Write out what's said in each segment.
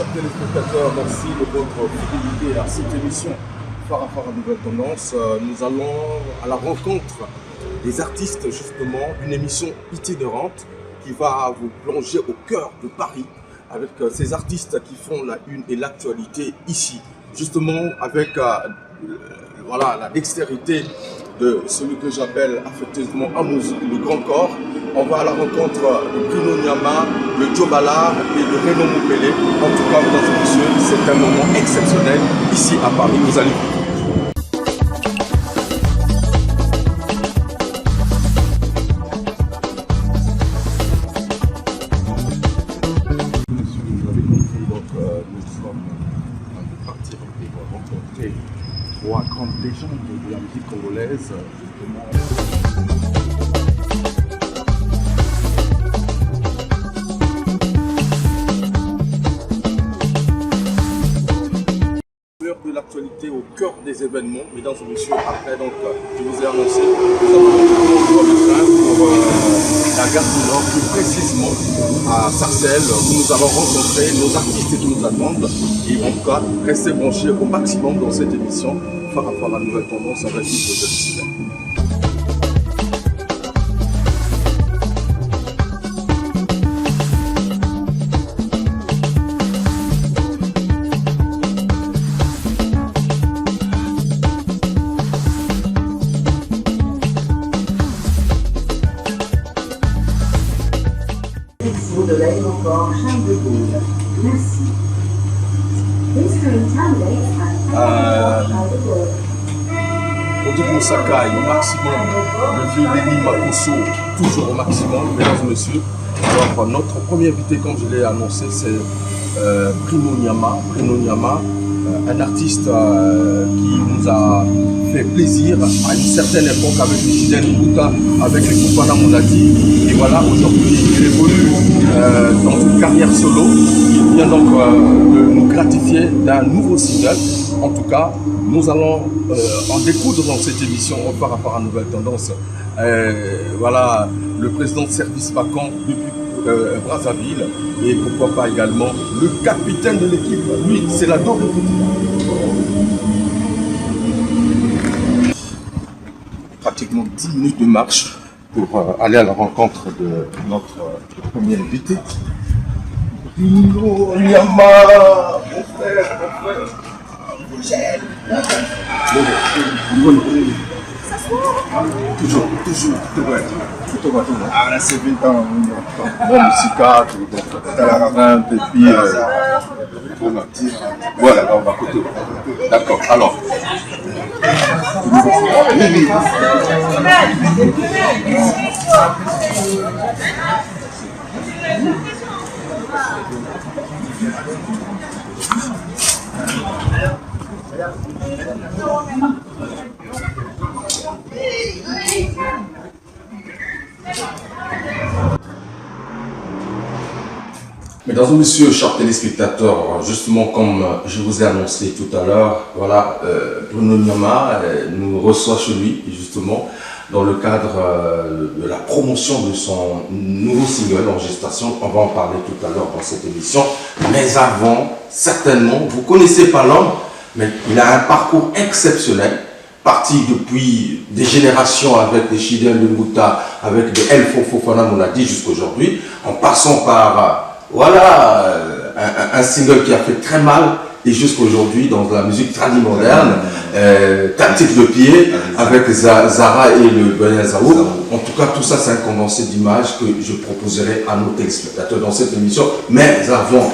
chers téléspectateurs, merci de votre fidélité à cette émission Farafara Nouvelle Tendance. Nous allons à la rencontre des artistes, justement, une émission itinérante qui va vous plonger au cœur de Paris avec ces artistes qui font la une et l'actualité ici, justement avec voilà, la dextérité de celui que j'appelle affectueusement Amouzi, le grand corps. On va à la rencontre de Bruno Nyama, de Joe Ballard et de Renaud Moupele. En tout cas, mesdames et messieurs, c'est un moment exceptionnel ici à Paris. Vous allez voir. Trois grandes légendes de la musique congolaise. De l'actualité au cœur des événements, mesdames et messieurs, après donc je vous ai annoncé, nous avons le train pour la gare du Nord, plus précisément à Sarcelles, où nous allons rencontrer nos artistes qui nous attendent. Et en tout cas, restez branchés au maximum dans cette émission Farafara Nouvelle Tendance avec une projet. De l'aéroport Charles de Gaulle. Merci. This train terminates at Charles de Gaulle. Rodrigo Sakai au maximum, le vieux Lenny Makosso toujours au maximum, mesdames et messieurs. Alors, notre premier invité, comme je l'ai annoncé, c'est Bruno Nyama. Bruno Nyama, un artiste qui nous a fait plaisir à une certaine époque avec Fidel Mouta, avec les Koufana Mouladi. Et voilà, aujourd'hui, il évolue dans une carrière solo. Il vient donc de nous gratifier d'un nouveau single. En tout cas, nous allons en découdre dans cette émission par rapport à Nouvelle Tendance. Voilà, le président de service vacant depuis Brazzaville et pourquoi pas également le capitaine de l'équipe. Lui, c'est la double petite. Pratiquement 10 minutes de marche pour aller à la rencontre de notre premier invité. Bruno Nyama, mon frère. Toujours, tout va. Ah, là, c'est 20 ans. Bon, musical, T'as la un puis voilà, on va côté. D'accord, alors. Mesdames et messieurs, chers téléspectateurs, justement comme je vous ai annoncé tout à l'heure, voilà, Bruno Nyama nous reçoit chez lui, justement, dans le cadre de la promotion de son nouveau single en gestation. On va en parler tout à l'heure dans cette émission. Mais avant, certainement, vous ne connaissez pas l'homme, mais il a un parcours exceptionnel, parti depuis des générations avec des Chidel de Mouta, avec des El Fofana Mouladi jusqu'à aujourd'hui, en passant par voilà, un single qui a fait très mal et jusqu'à aujourd'hui dans la musique tradie moderne, Tactique de pied avec Zara et le Benin Zaou. En tout cas, tout ça, c'est un condensé d'images que je proposerai à nos téléspectateurs dans cette émission. Mais avant,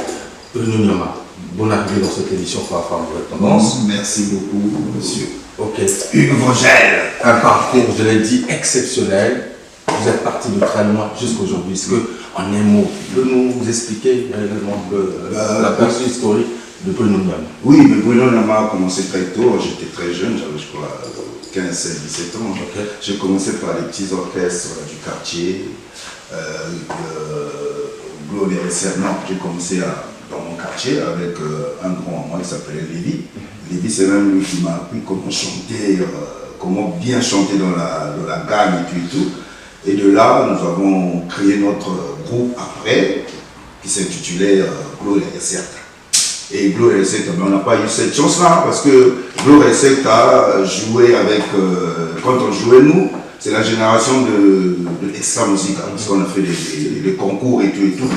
Bruno Nyama, bonne arrivée dans cette émission Farafara Nouvelle Tendance. Merci beaucoup, monsieur. Ok. Hugues Vogel. Un parcours, je l'ai dit, exceptionnel. Vous êtes parti de très loin jusqu'à aujourd'hui. Est-ce que, en un mot, vous pouvez nous expliquer réellement la personne historique de Bruno Nyama? Oui, mais Bruno Nyama a commencé très tôt. J'étais très jeune, j'avais, je crois, 15, 16, 17 ans. Okay. J'ai commencé par les petits orchestres du quartier. Gloria et Sernan, j'ai commencé dans mon quartier avec un grand à moi qui s'appelait Lévi. Lévi, c'est même lui qui m'a appris comment chanter, comment bien chanter dans la gamme et tout. Et de là, nous avons créé notre groupe après, qui s'intitulait Gloria et Sernan. et Gloria Recette, mais on n'a pas eu cette chance-là parce que Gloria Recette a joué avec, quand on jouait nous, c'est la génération de Extra Musica, parce qu'on a fait des concours et tout et tout.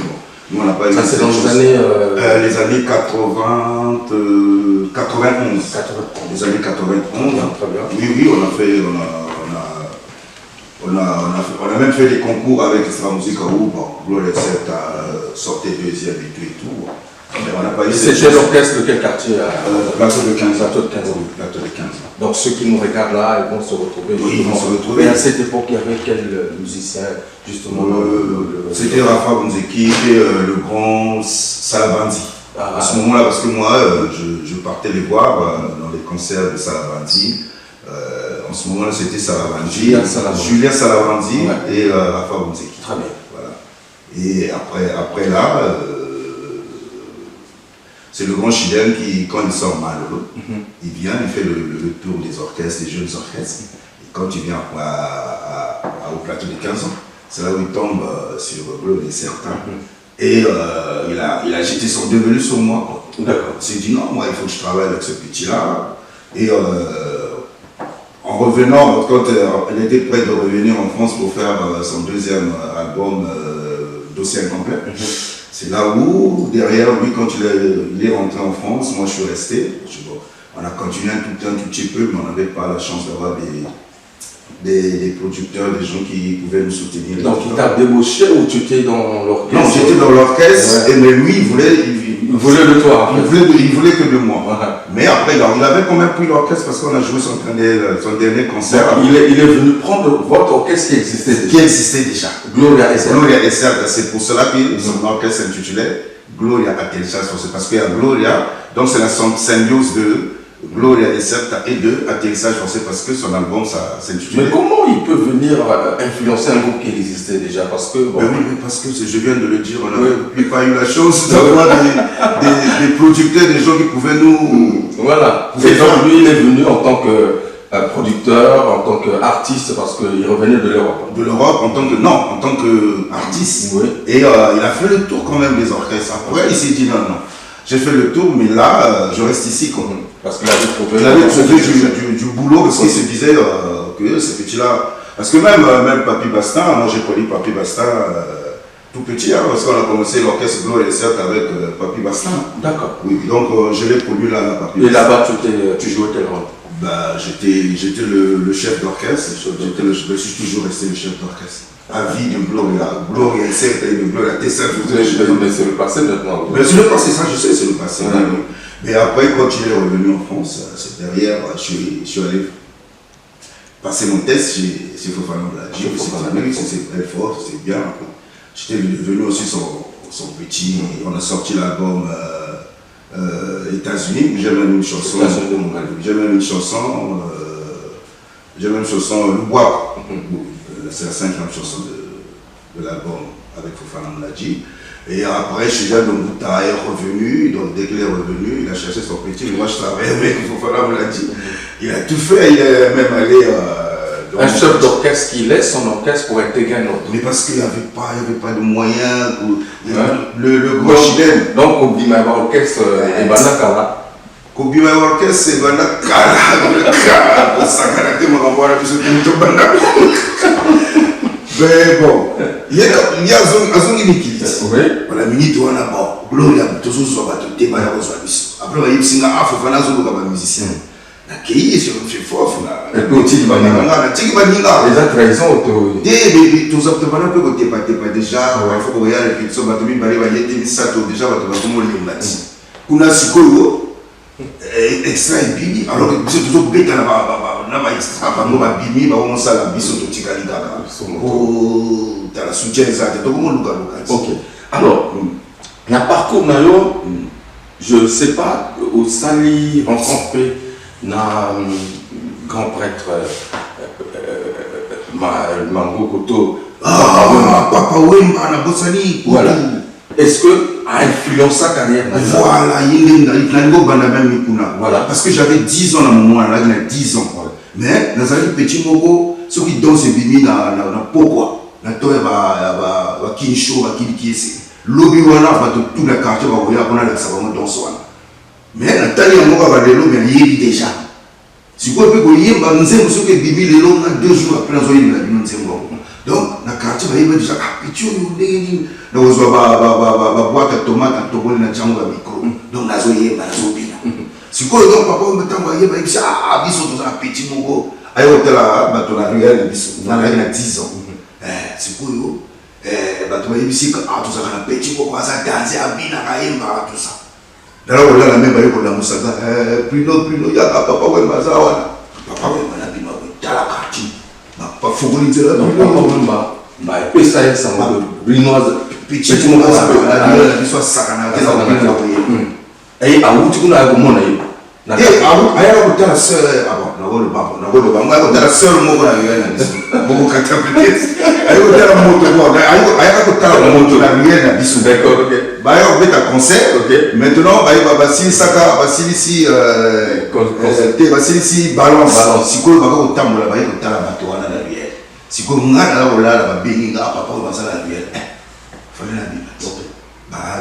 Nous, on n'a pas eu. Ça, c'est dans les années 91. Les années 91. Oui, on a fait. On a même fait des concours avec Extra Musica où Gloria Recette a sorti deuxième et tout et tout. On n'a pas eu. C'était l'orchestre de quel quartier? Plateau de 15 ans. Plateau de 15 ans. Donc ceux qui nous regardent là, ils vont se retrouver. Oui, ils vont se retrouver. Et à cette époque, il y avait quel musicien justement? C'était Rafa Bonzeki et le grand Salabandi. À ce moment-là, parce que moi, je partais les voir dans les concerts de Salabandi. En ce moment-là, c'était Salabandi, Julien Salabandi et Rafa Bonzeki. Très bien. Voilà. Et après là, c'est le grand Chilien qui, quand il sort malheureux, il vient, il fait le tour des orchestres, des jeunes orchestres. Et quand il vient au plateau de 15 ans, c'est là où il tombe sur Gloria Recette. Et il a jeté son devenu sur moi. D'accord. Il s'est dit non, moi il faut que je travaille avec ce petit-là. Et en revenant, quand elle était prête de revenir en France pour faire son deuxième album, Dossier incomplet, c'est là où, derrière lui, quand il est rentré en France, moi je suis resté. On a continué un tout petit peu, mais on n'avait pas la chance d'avoir des producteurs, des gens qui pouvaient nous soutenir. Donc il t'a débauché ou tu étais dans l'orchestre? Non, j'étais dans l'orchestre, mais lui, il voulait de toi. Il voulait que de moi. Mais après, il avait quand même pris l'orchestre parce qu'on a joué son dernier concert. Il est venu prendre votre orchestre qui existait déjà. Qui existait déjà. Gloria Recette. Gloria Recette, c'est pour cela que son orchestre s'intitulait Gloria Atterrissage Forcé. Parce qu'il y a Gloria, donc c'est la symbiose de Gloria Recette et de Atterrissage Forcé parce que son album s'intitulait. Mais comment il peut venir influencer un groupe qui existait déjà? Parce que. Bon, oui, parce que je viens de le dire, on n'a pas eu la chance d'avoir des producteurs, des gens qui pouvaient nous. Voilà. Et donc lui, il est venu en tant que producteur, en tant qu'artiste, parce qu'il revenait de l'Europe. De l'Europe, en tant qu'artiste. Oui. Et il a fait le tour quand même des orchestres. Après, il s'est dit non. J'ai fait le tour, mais là, je reste ici quand même. Parce qu'il avait trouvé du boulot, parce qu'il se disait que ces petits-là. Parce que même Papi Bastien, moi j'ai connu Papi Bastien tout petit, parce qu'on a commencé l'orchestre Gloria Recette avec Papi Bastien. D'accord. Oui, donc je l'ai connu là, Papi Bastien. Et là-bas, tu jouais quel rôle? J'étais le chef d'orchestre, je suis toujours resté le chef d'orchestre. À vie de Gloria Recette et de Gloria Recette. Mais c'est le passé maintenant. Mais c'est le passé, ça je sais, c'est le passé. Mais après, quand il est revenu en France, c'est derrière, je suis allé passer mon test chez Fofana Mladji. C'est très fort, c'est bien. J'étais devenu aussi son petit. On a sorti l'album États-Unis. J'ai même une chanson. J'ai même une chanson. Le Bois. C'est la 5e chanson de l'album avec Fofana Mladji. Et après, Chilien Dongouta est revenu, donc dès qu'il est revenu, il a cherché son petit. Moi, je travaillais avec Fofana Mladji. Il a tout fait, il est même allé. Un chef d'orchestre qui laisse son orchestre pour intégrer un autre. Mais parce qu'il n'y avait pas de moyens. Le grand Chilien. Donc, Kobi Maïba Orchestre et Banakala. Kobi Maïba Orchestre, c'est Banakala. Mais bon, il y a Azongi Mikili. Voilà, minute on a bon, Gloria, tout ça soit battu, t'es pas à Rosabis. Après, il y a Singa Afro, Fanazo, comme musicien. La Kéi, c'est fort, là. Et puis, Tiki Baninga. Les autres trahisons, tous ça, tu vas un peu côté, pas déjà, il faut regarder les pixels, Batomi, Bari, Bayet, Sato, déjà, Batomi, Limbati. Kuna Siko, extra et bini, alors que c'est toujours bête là-bas, extra, pas nous, bini, bah, on s'en a biso, tout tika liga. Oh, t'as la soutien, ça, t'es tout le monde, ok. Alors, la parcours, je ne sais pas, au Sali, rencontré, na grand prêtre Mango Koto. Papa Wemba, na Bossani. Voilà. Est-ce que a influencé sa carrière? Voilà, il a voilà. Parce que j'avais 10 ans à un moment là, il a 10 ans. Voilà. Mais dans un petit mogo, ceux qui dansent bimi dans pourquoi? Dans toi, Kinsho, Kinkiesi. L'obi wana, tout le quartier va voir qu'on a la savane dans soi. mais Nathalie a encore valé mais il y déjà. Si vous pouvez dire que nous avons ce que Bibi les longs 2 jours après nous avons eu la donc na quartier va y déjà habitué nous nous va boîte à tomate à tobol na chango micro donc na zo yeba na zo bina si ko donc papa on mettant va yeba biso ah biso tous un petit mogo ayo tela bato na riel biso na 10 ans si ko yo bato va yebisi que ah tout ça na petit mogo ça danser à bina ka yemba tout ça là on la même bayo ko la musaka prino ya papa ouais mazawa papa ouais na bina tala kati pas favoriser la papa bah pesa ya sango brinoise petit mogo ça la biso sakana et à où tu connais comment on a eu aya kotala sœur nagoloba kotala sœur moko na riel na biso moko kata peut-être aya kotala moto na riel na biso baya kobeta concert maintenant basilisi balance sikoyo baka kotambola baye kotala bato wana na riel sikoyo nga nala kolala babengi nga papa oyo basala na riel fale na bima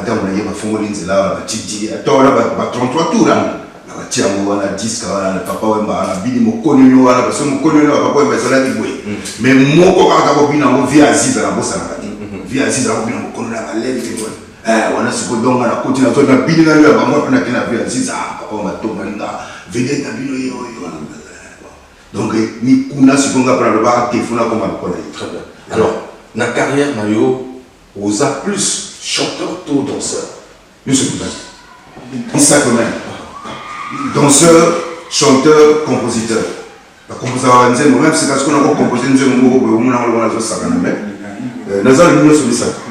ntango naye bafongoli nzela wana batidi ata wana ba 33 tour batia yango wana diske wana papa wemba wana bini mokonini wana parce que mokonini wana papa wemba ezalaki boye mais moko kaka kobina yango vie aziza na bosanaka te vie aziza kobina mokonini na baleli te wana sikoyo donc na koti na zona bini na yo ya bango mpe nakende na vie aziza papa wemba tomaninga vedete na bino ye oyo wana donc ni kuna sikoyo nga mpona lobaka tefuna koma lokola ye. Très bien. Alors na carrière na yo oza plus chanteur to danseur yo sekuna isakona danseur, chanteur, compositeur. La composition, même si c'est qu'on a composé une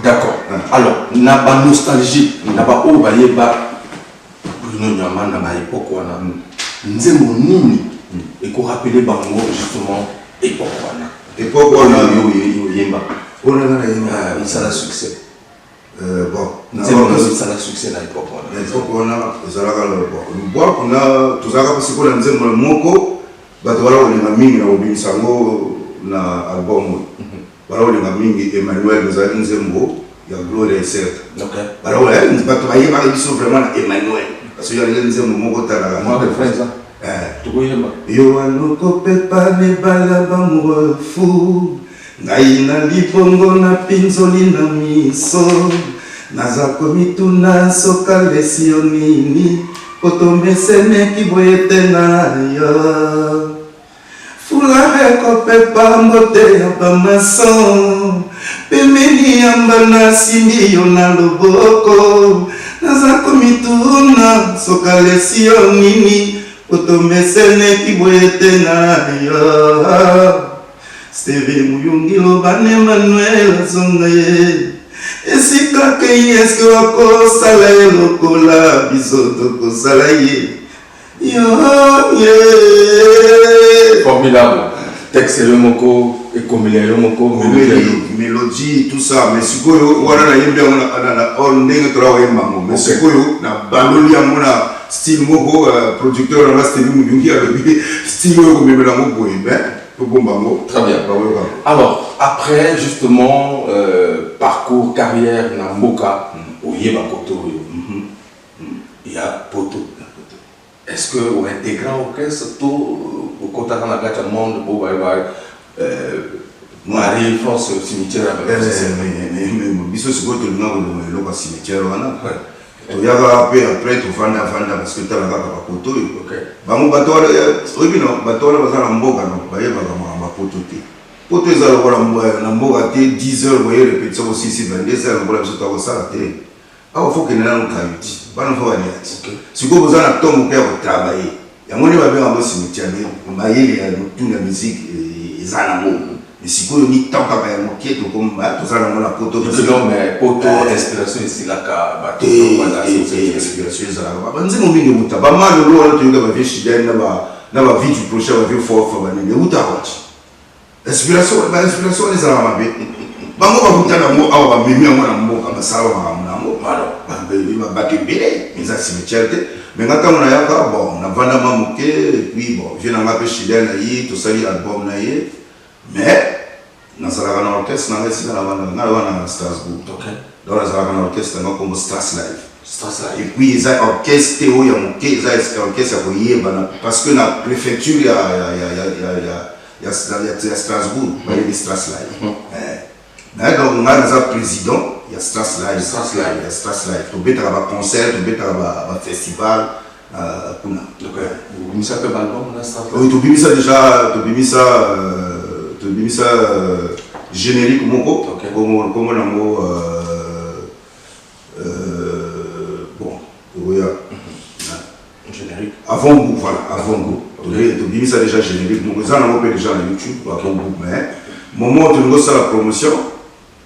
d'accord. Alors, n'a pas nostalgie, n'a pas oublié Bruno Nyama, n'a pas époque, nous avons nini et qu'on rappelait Bango justement époque. Époque, on a ça a succès. Bon, ça a succès à l'époque. On a tout ça parce que nous avons moko batwala on mingi na obinsango na album wala on mingi Emmanuel Nzali Nzembo ya Gloire et Certes. OK. Wala on batwala yeba biso vraiment na Emmanuel parce que ya Nzembo moko tala moi de frère ça. Tu connais pas. Yo anoko pepa ne bala bamoureux fou. Ngai na lipongo na pinzoli na miso naza komituna soka lesio nini kotomeseneki boye te na yo fulare kopepa mbote ya bamason pemeni yamba nasimbi yo na loboko naza komituna soka lesio nini kotomeseneki boye te na yo Steve Muyungilo bane Manuel Zongaye esika ke eske wako sala lokola bisoto ko sala ye yo formidable texte le moko et comme le moko mélodie tout ça mais sikoyo wana na yembe na on ndenge tola yembango mais sikoyo na baloli amona style moko producteur na Steve Muyungi avec style ko memela moko ben. Très bien. Alors, après, justement, parcours, carrière, Namboka, il y a Poto. Il y a Poto. Est-ce que vous intégrez l'orchestre, tout, au côté de la gâte du monde, vous Marie, France, cimetière, mais biso c'est quoi tout le monde le cimetière il y a après tu vas parce que tu as la poto bango bato oyebi no bato wana baza na mboka no bayebaka makambo poto te poto eza lokola na mboka te 10 heures boye répétition ko 6 22 heures lokola biso tokosala te awa fo kende nano kayuti bana fo baniati sikoyo boza na ntongo mpe ya kotravaye yango nde babenga ngo cimetière mayele ya lotuna musique eza nango mais sikoyo ni ntango kaka ya moke tozala nango na poto poto inspiration esilaka bato inspiration ezalaka banzembo mingi euta bamalolo wana toyoka bavie chilene na bavie du prochain bavie forfa banini eutaka wati inspiration wana ezalaka mabe bango bakuta nango awa bamemi yango na mboka basala bamakambo nango bato ebele eza cimetière te mais nga ntango nayaka bon navandama moke epuis bon vie nanga mpe chilene na ye tosali album na ye mais nazalaka na orchestre nanga esika na wana na Strasbourg donc nazalaka na orchestre nanga kombo Stras Live Et puis il y a orchestre Théo, il y a orchestre parce que dans la préfecture il y a Strasbourg, il y a des Straslive. Donc on a un président, il y a Straslive, il y a Straslive. Tu peux faire un concert, tu peux faire un festival. Vous savez pas l'album là, Straslive? Oui, tu peux ça déjà, tu peux ça générique comme on a mot. Bon, oui, générique. Avant goût, voilà, avant goût. Tu dis ça déjà générique, donc ça on peut déjà sur YouTube, avant goût, mais moment où tu veux faire la promotion,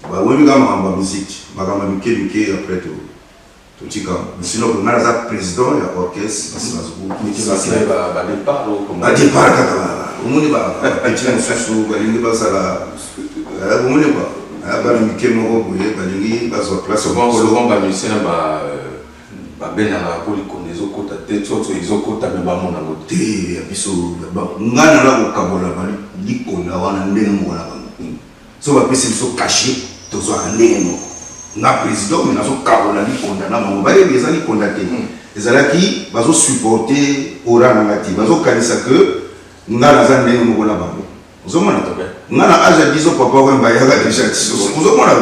bah oui, mais quand même musique, ma gamme après tout petit camp. Sinon, on a un président, il y a orchestre, Strasbourg. Ça serait à départ ou comment? À départ, au monde va petit sous, il y a ça là, au monde va. Souvent, musicien ben na polikone ezokota te tsoto ezokota me ba mona mote biso ngana la ko kabola bali likonda wana ndenge mona ba so ba pesi biso caché tozo ndenge mo na président mais na so kabola likonda na mo ba yebeza likonda te ezalaki bazo supporter ora na ngati bazo kanisa que ngana za ndenge mo na ba ozomona to ngana aja dizo papa wa mba yaga déjà tiso ozomona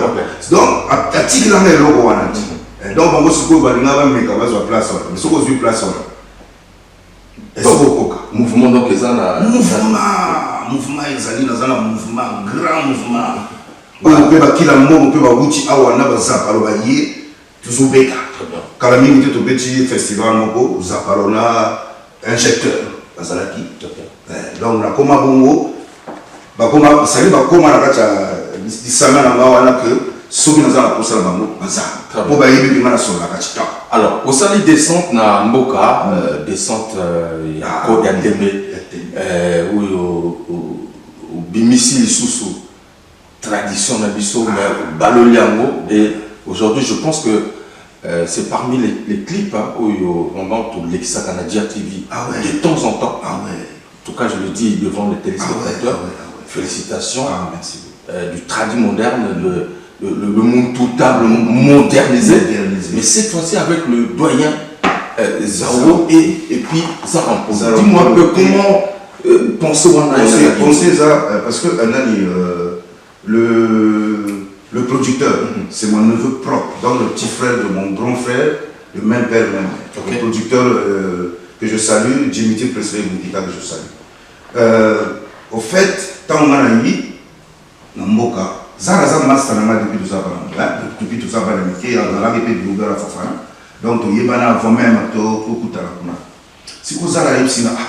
donc atiki la ngelo ko wana ti donc on va se trouver dans la même place mais ce qu'on place mouvement donc ils ont mouvement ils allaient dans un mouvement grand mouvement on peut pas qu'il a mot on peut pas outil awana bazapalo baye toujours beka kala mingi to petit festival moko zapalona injecteur bazalaki donc na koma bongo ba koma sali ba koma na kacha disama na wana que alors, au sali descente na Mboka, descente ya Code Yandeme, ou Bimisi Lisusu, tradition na biso, Baloliango, et aujourd'hui je pense que c'est parmi les clips où on vend tout l'Exakanadia TV de temps en temps. En tout cas, je le dis devant les téléspectateurs. Félicitations. Merci. Du tradit moderne, le monde tout table modernisé, mais cette fois-ci avec le doyen Zao et puis Zarampo. Dis-moi un peu comment penser ça parce que le producteur, c'est mon neveu propre, donc le petit frère de mon grand frère, le même père, même mère. Le producteur que je salue, Dimitri Presley Boukita que je salue. Au fait, tant on a eu, dans Mboka, Zara master depuis tout ça va l'amitié, dans la répétition de l'Ougara Fafana. Donc, il y a avant même à tout Kutarakuna. Si vous avez un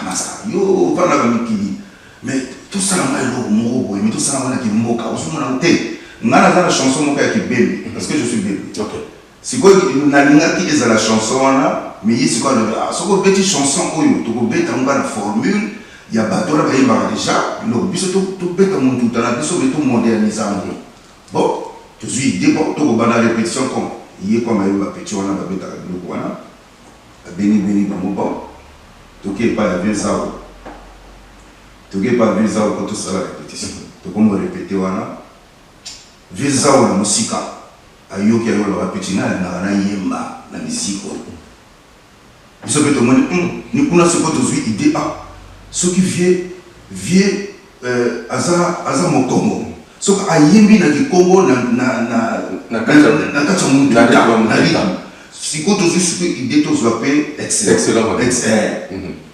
master, yo, va la mais tout ça, mais tout ça, on a qui moka, on a la chanson moka qui bébé, parce que je suis bébé. Si vous avez la chanson, mais il y a une petite chanson, tu peux mettre une formule. Il y a bateau là déjà, le biso tout bête mon tout dans la biso tout modernisé. Bon, tu suis idée bon tout bana répétition comme il est comme un petit on a bête le wana. Béni comme bon. Tu qui pas bien ça. Tu qui pas bien ça pour tout ça la répétition. Tu comme répéter wana. Visa la musique. Ayo qui a eu la répétition na yemba la musique. Biso bête mon ni kuna ce que tu suis idée ce qui vient aza mokongo ce qui a yembi na Congo na kacha mundu na si ko to ce qui idée to soit excellent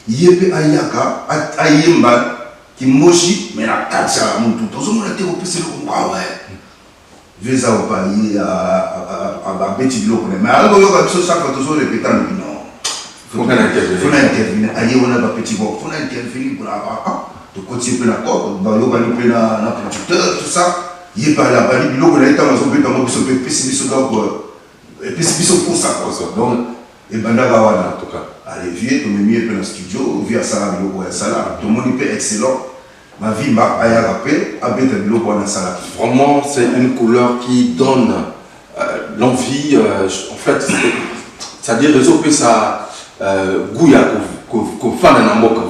yebe ayaka ayemba ki moshi mais na kacha mundu to so mona te ko pese ko kwa ouais visa o pa yi a beti lo mais algo yo ka so chaque fois to so répéter non faut intervenir. Aïe, on a un petit bon. Faut intervenir pour de continuer la corde. Dans l'eau, on a producteur, tout ça. Il est pas là-bas. Il on a été dans un peu dans mon pessimiste et pessimiste pour ça. Donc, et Bandagawana, en tout cas. Allez, viens, tu me mets dans le studio, viens à Salah, tout le monde est excellent. Ma vie m'a rappelé, à Salah. Vraiment, c'est une couleur qui donne l'envie. En fait, c'est-à-dire, réseau ça. Gouya ko fana na mboka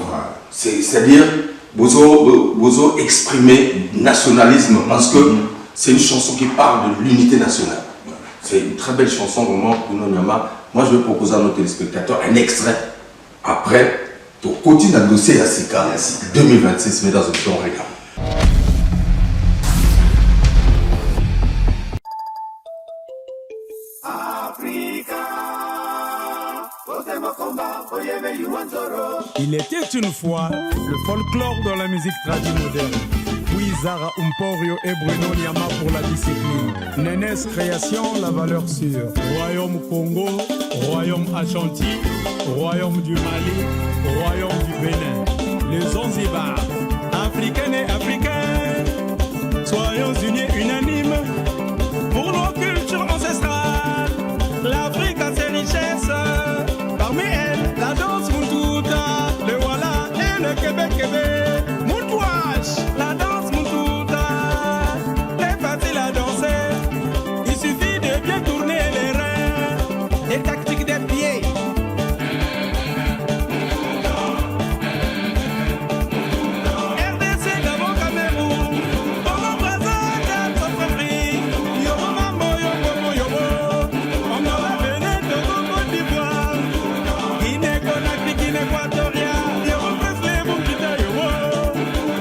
c'est-à-dire bozo exprimer nationalisme parce que c'est une chanson qui parle de l'unité nationale. C'est une très belle chanson vraiment Bruno Nyama Moi, je vais proposer à nos téléspectateurs un extrait. Après, tu continues à dossier Yassika 2026, mesdames et messieurs, on regarde. Il était une fois le folklore dans la musique traditionnelle moderne. Puis Zara Umporio et Bruno Niama pour la discipline. Nénès Création, la valeur sûre. Royaume Congo, Royaume Ashanti, Royaume du Mali, Royaume du Bénin. Les Zanzibar, africaines et africains, soyons unis unanimes pour nos cultures ancestrales. L'Afrique a ses richesses, parmi elles la danse Muntouta, le Walla et le Québec. Moutouache, la danse Muntouta, c'est facile à danser, il suffit de bien tourner les reins, les tactiques des pieds. RDC, Gabon, Cameroun, Congo, Brazzaville, Centrafrique, Yobo, Mambo, Yobo, Yobo, Angola, Bénin, Togo, Côte d'Ivoire, Guinée, Conakry, Guinée équatoriale, Yobo, Presley, Bukita, Yobo,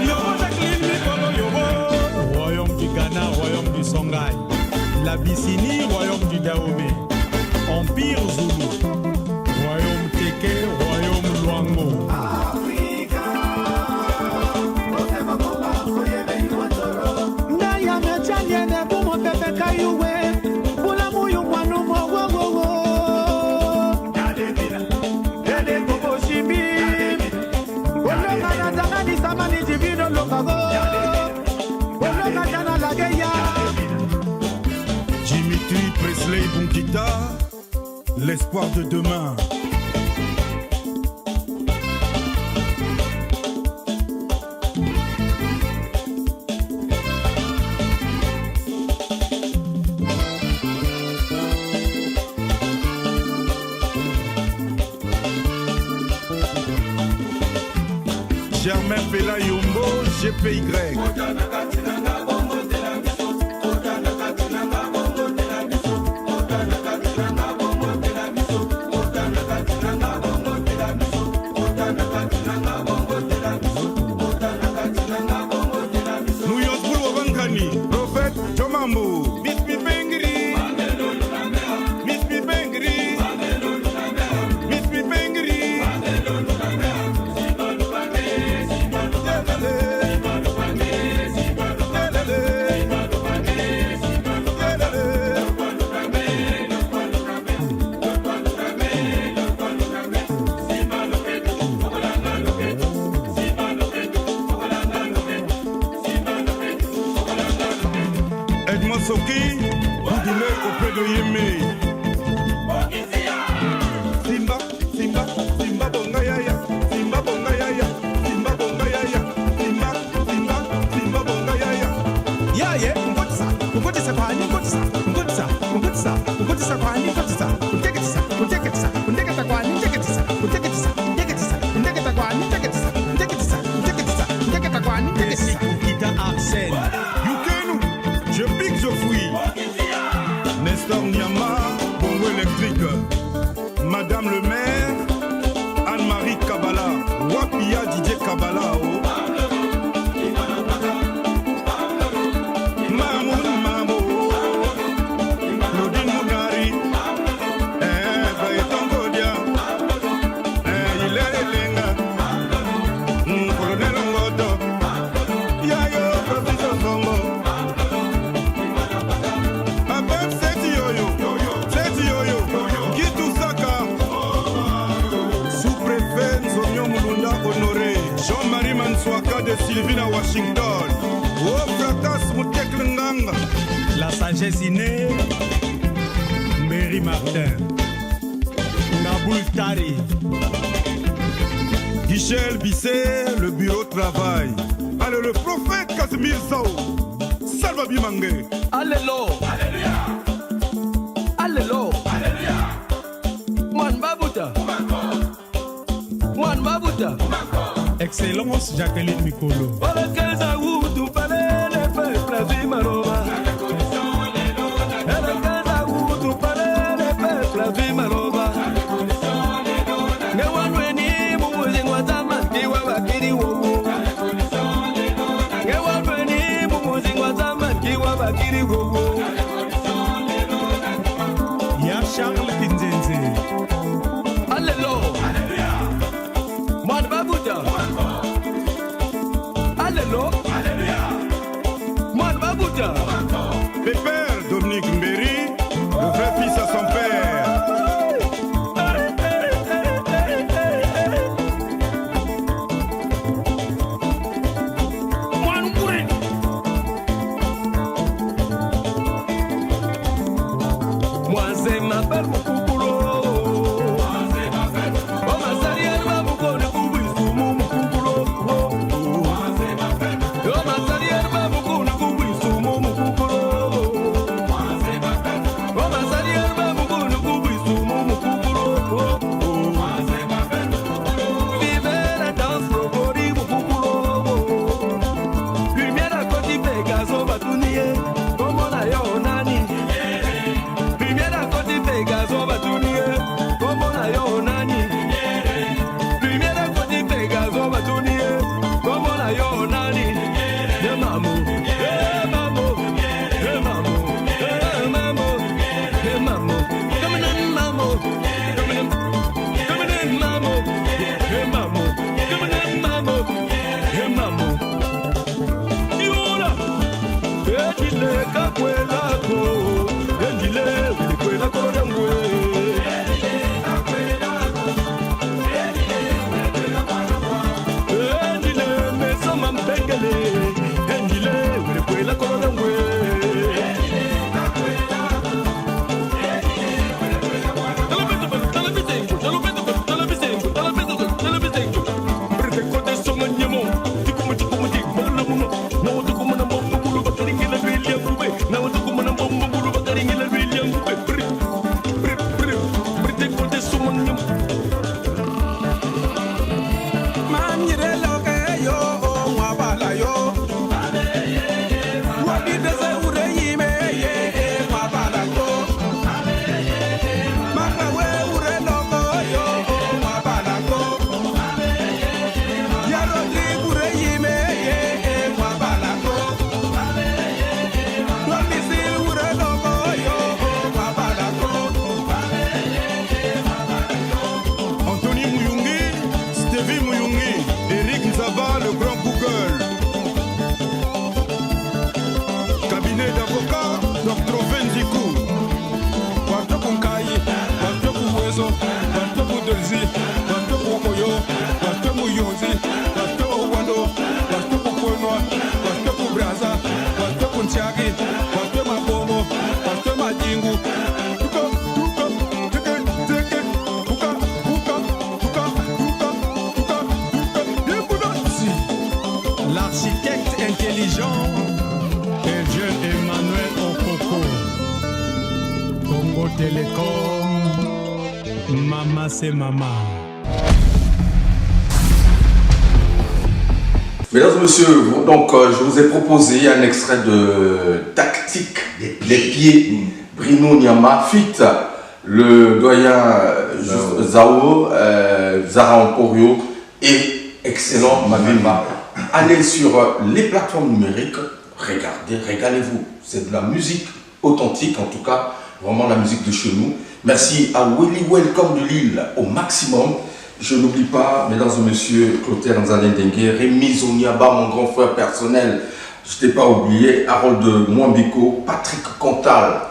Yobo, Jacqueline, Mikolo, Yobo, Royaume du Ghana, Royaume du Songhai, l'Abyssinie, Royaume du Dahomey, Empire Zoulou, Royaume Teke, Royaume Luango. Dimitri Presley Bukita, l'espoir de demain. Germain Pela Yombo, GPY. Prophète Jomambo, Miss Pipengri, Miss Pipengri, Miss Pipengri, Edmond Soki, Boudoulet auprès de Yémé. Simba, Simba, Simba Bongayaya, Simba Bongayaya, Simba Bongayaya, Simba, Simba, Simba Bongayaya. Yeah, yeah, Ngotisa, Kwani, Ngotisa, Ngotisa, Ngotisa, Ngotisa, Kwani, Ngotisa, Ngotisa, Ngotisa, Ngotisa, Kwani, Ngotisa, Ngotisa, Ngotisa, Ngotisa, Kwani, Ngotisa, Ngotisa, Ngotisa, Ngotisa, Kwani, Ngotisa. Kita Arsène. Yukenu, je pique, je fouille. Nestor Niama, Bongo électrique. Madame le maire, Anne-Marie Kabala, Wapia Didier Kabala. Mamoun Mamo, Claudine Mounari, Gaëtan Godia, Hilaire Lenga, Colonel Ngoto, Yayo Professeur Songo. Abel Seti Yoyo, Kitou Saka, sous-préfet Nzonyo Mulunda Honoré, Jean-Marie Mansouaka de Sylvina Washington, Wofratas Moutek-Lenganga, La sagesse innée, Mary Martin, Naboul Tari, Guichel Bisset, le bureau de travail. Allez, le prophète Casimir Sao, Salva Bimangé. Alléluia, Alléluia, Mwan Babuta, Mwan Babuta, Excellence Jacqueline Mikolo. Vimaroba. bakiri gogo. Ya Charles Kinzenze. Alléluia. Moi de Babouda. Alléluia. Moi de Babouda. Pépère Dominique Mbéry, le vrai fils à son père. Moi c'est ma belle Mukukuro. Oh ma salière ma Mukone Kubisu Mukukuro. Oh ma salière ma Mukone Kubisu Mukukuro. Oh ma salière ma Mukone Kubisu Mukukuro. Vive la danse Rogori Mukukuro. Lumière à côté Pegaso Batunier. Comme on a yo nani. Lumière à côté Pegaso Batunier. Comme on a yo nani. Lumière à côté Pegaso Batunier. Comme on a yo nani. De mamou, de mamou, de mamou, de mamou, de mamou. Come on, mamou, come on, mamou, de mamou, come on, mamou, de mamou. Yola, ejile kakwela ko, ejile kwela ko dangwe. Ejile mesoma mpengele, ejile kwela ko dangwe. Anthony Mouyungi, Stevie Mouyungi, Eric Nzaba, le grand Google. Cabinet d'avocats, Dr. Venzikou. Watoku Nkayi, Watoku Wezo, Watoku Delzi, Watoku Okoyo, Watoku Yonzi, Watoku Wando, Watoku Kwenwa, Watoku Braza, Watoku Ntiagi, Watoku Mabomo, Watoku Majingu. L'architecte intelligent est jeune Emmanuel Okoko. Congo Télécom, Mama c'est Mama. Mesdames et messieurs, donc je vous ai proposé un extrait de Tactique des pieds, Bruno Nyama, fit le doyen Zao, Zara Emporio et excellent Mabimba. Allez sur les plateformes numériques, regardez, régalez-vous. C'est de la musique authentique, en tout cas, vraiment la musique de chez nous. Merci à Willy Welcome de Lille au maximum. Je n'oublie pas, mesdames et messieurs, Clotaire Nzalen Dengue, Rémi Zoniaba, mon grand frère personnel. Je ne t'ai pas oublié, Harold Mwambiko, Patrick Cantal,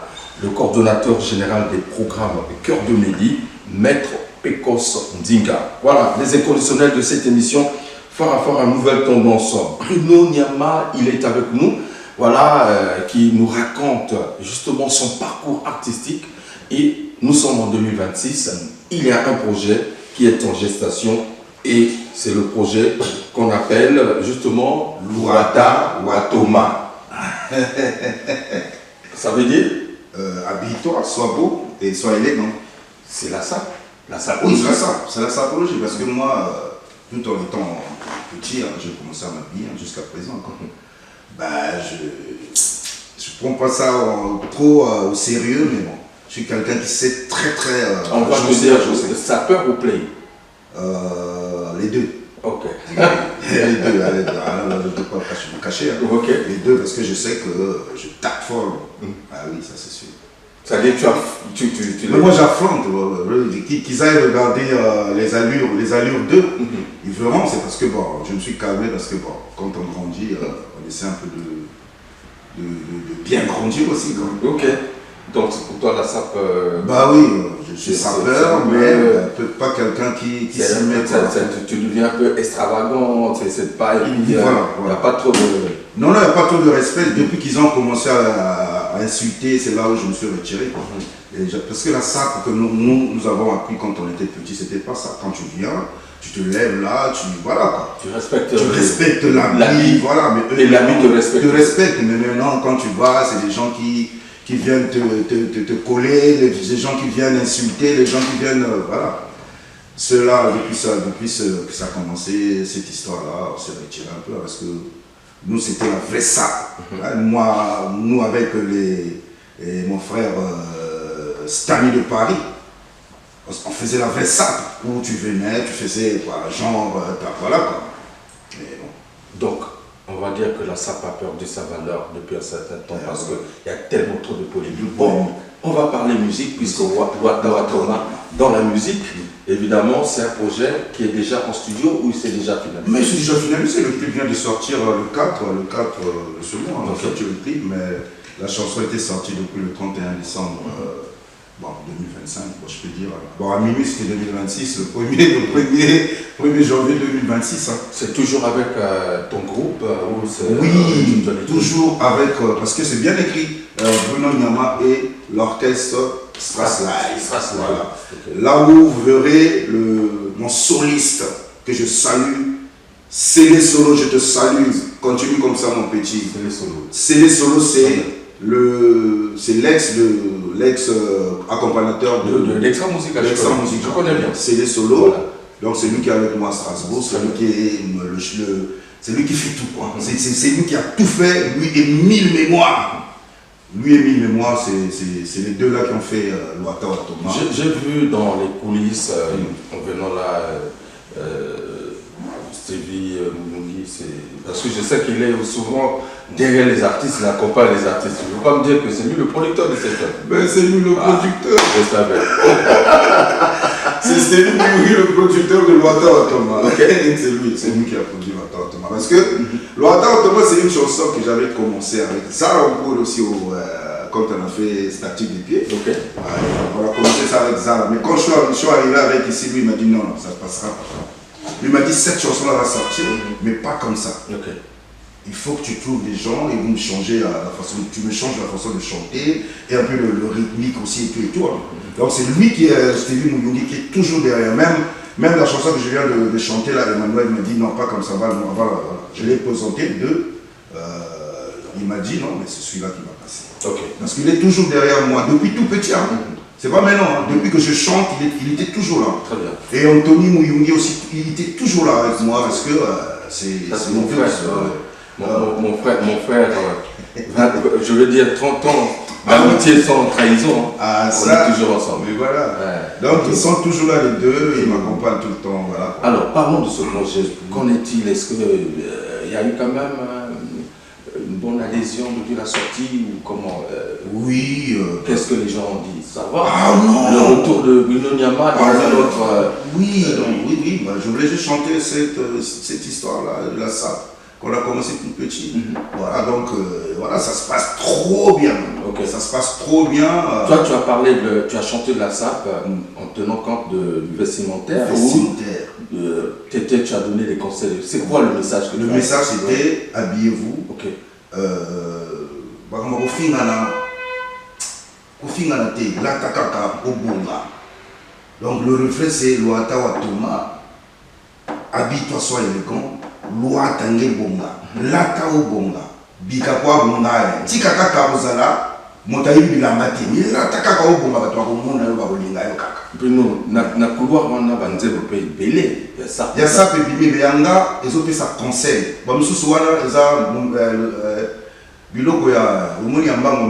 le coordonnateur général des programmes Cœur de Midi, Maître Pecos Ndinga. Voilà, les inconditionnels de cette émission. Fort à nouvelle tendance. Bruno Nyama, il est avec nous, voilà, qui nous raconte justement son parcours artistique. Et nous sommes en 2026. Il y a un projet qui est en gestation et c'est le projet qu'on appelle justement Luata Watoma. Ça veut dire Habille-toi, sois beau et sois élégant. c'est la sape. La Oui, c'est la sapologie parce que moi, tout en étant petit, j'ai commencé à m'habiller jusqu'à présent. Je prends pas ça trop au sérieux, mais bon, je suis quelqu'un qui sait très. On va nous dire sapeur ou play les deux. Ok. Les deux, alors, je ne peux pas me cacher. Hein. Ok. Les deux, parce que je sais que je tape fort. Ah oui, ça c'est sûr. C'est-à-dire que Mais moi j'affronte, qu'ils aillent regarder les allures d'eux, ils verront, c'est parce que bon, je me suis calmé parce que bon, quand on grandit, on essaie un peu de bien grandir aussi. Quoi. Ok. Donc pour toi la SAP... Bah oui, je suis sapeur, mais pas quelqu'un qui s'y met. Tu deviens un peu extravagant, c'est pas... Il n'y a pas trop de... Non, il n'y a pas trop de respect. Depuis qu'ils ont commencé à insulter, c'est là où je me suis retiré. Parce que la SAP que nous avons appris quand on était petit, c'était pas ça. Quand tu viens, tu te lèves là, voilà quoi. Tu respectes l'habit, voilà. Mais et l'habit te respecte. Mais maintenant, quand tu vas, c'est des gens qui viennent te coller, des gens qui viennent insulter, les gens qui viennent, voilà. Ceux-là, depuis que ça a commencé, cette histoire-là, on s'est retiré un peu parce que nous, c'était la vraie SAP. Nous, avec mon frère Stani de Paris, on faisait la vraie SAP où tu venais, tu faisais quoi, genre, voilà quoi. Mais bon. Donc, on va dire que la SAP a perdu sa valeur depuis un certain temps parce qu'il y a tellement trop de polémiques. Bon, on va parler musique puisque Luata Watoma dans la musique, évidemment, c'est un projet qui est déjà en studio ou c'est déjà finalisé? Mais c'est déjà finalisé, le clip vient de sortir le 4 ce mois, on a sorti le clip, mais la chanson était sortie depuis le 31 décembre 2025, je peux dire. Bon, à minuit c'était 2026, le 1er janvier 2026. Hein. C'est toujours avec ton groupe ou oui, toujours avec, parce que c'est bien écrit, Bruno Nyama et l'orchestre Strasslive. Voilà. Okay. Là où vous verrez mon soliste que je salue, Célé Solo, je te salue, continue comme ça mon petit. Célé Solo, c'est l'ex accompagnateur de l'extra musical. Je connais bien. Célé Solo, voilà. Donc c'est lui qui est avec moi à Strasbourg, c'est lui qui fait tout. C'est lui qui a tout fait, lui et Mille Mémoires. Lui et Mille Mémoires, c'est les deux là qui ont fait Luata Watoma. J'ai vu dans les coulisses, en venant là, Stevie Mulungi, parce que je sais qu'il est souvent derrière les artistes, il accompagne les artistes. Il ne faut pas me dire que c'est lui le producteur de cette œuvre. Ben c'est lui le producteur. Je savais. C'est Stevie Mulungi le producteur de Luata Watoma. Okay. C'est lui qui a produit Luata Watoma. Parce que Luata Watoma, c'est une chanson que j'avais commencé avec Zara Onkour aussi quand on a fait Statique des Pieds. Okay. On a commencé ça avec Zara. Mais quand je suis arrivé avec ici, lui il m'a dit non, ça ne passera pas. Lui m'a dit cette chanson-là va sortir, mais pas comme ça. Okay. Il faut que tu trouves des gens et vous me changez la façon, tu me changes la façon de chanter et un peu le rythmique aussi et tout. Donc c'est lui qui est Stevie Mulungi qui est toujours derrière. Même la chanson que je viens de chanter là, Emmanuel me dit non pas comme ça va. Je l'ai présenté il m'a dit non mais c'est celui-là qui va passer. Okay. Parce qu'il est toujours derrière moi depuis tout petit. C'est pas maintenant, depuis que je chante, il était toujours là. Très bien. Et Anthony Mulungi aussi, il était toujours là avec moi parce que c'est mon frère. Mon frère, je veux dire 30 ans d'amitié sans trahison. Ah, on est toujours ensemble. Mais voilà. Ouais. Donc ils sont toujours là les deux, ils m'accompagnent tout le temps. Voilà. Alors parlons de ce projet. Qu'en est-il? Est-ce qu'il y a eu quand même une bonne adhésion depuis la sortie ou comment Oui. Qu'est-ce que les gens ont dit? Ça va? Ah non. Le retour de Bruno Nyama dans un autre... Oui. Bah, je voulais juste chanter cette histoire-là de la SAP. Qu'on a commencé tout petit. Voilà, donc voilà, ça se passe trop bien. Okay. Ça se passe trop bien. Toi, tu as chanté de la SAP en tenant compte du vestimentaire. Tu as donné des conseils. C'est quoi le message que tu as? Le message c'était habillez-vous. Ok. Donc le refrain c'est Luata Watoma. Habille-toi, sois élégant. Loi tangue bonga, lata o bonga, bika kwa bonga, tika kaka ozala, motayi bilambati, lata kaka o bonga bato akomona yo bakolinga yo kaka. Bruno, na couloir wana banzebo pe belé, ya ça pe bimi yanga ezope sa conseil. Ba mususu wana eza biloko ya omoni ya mbango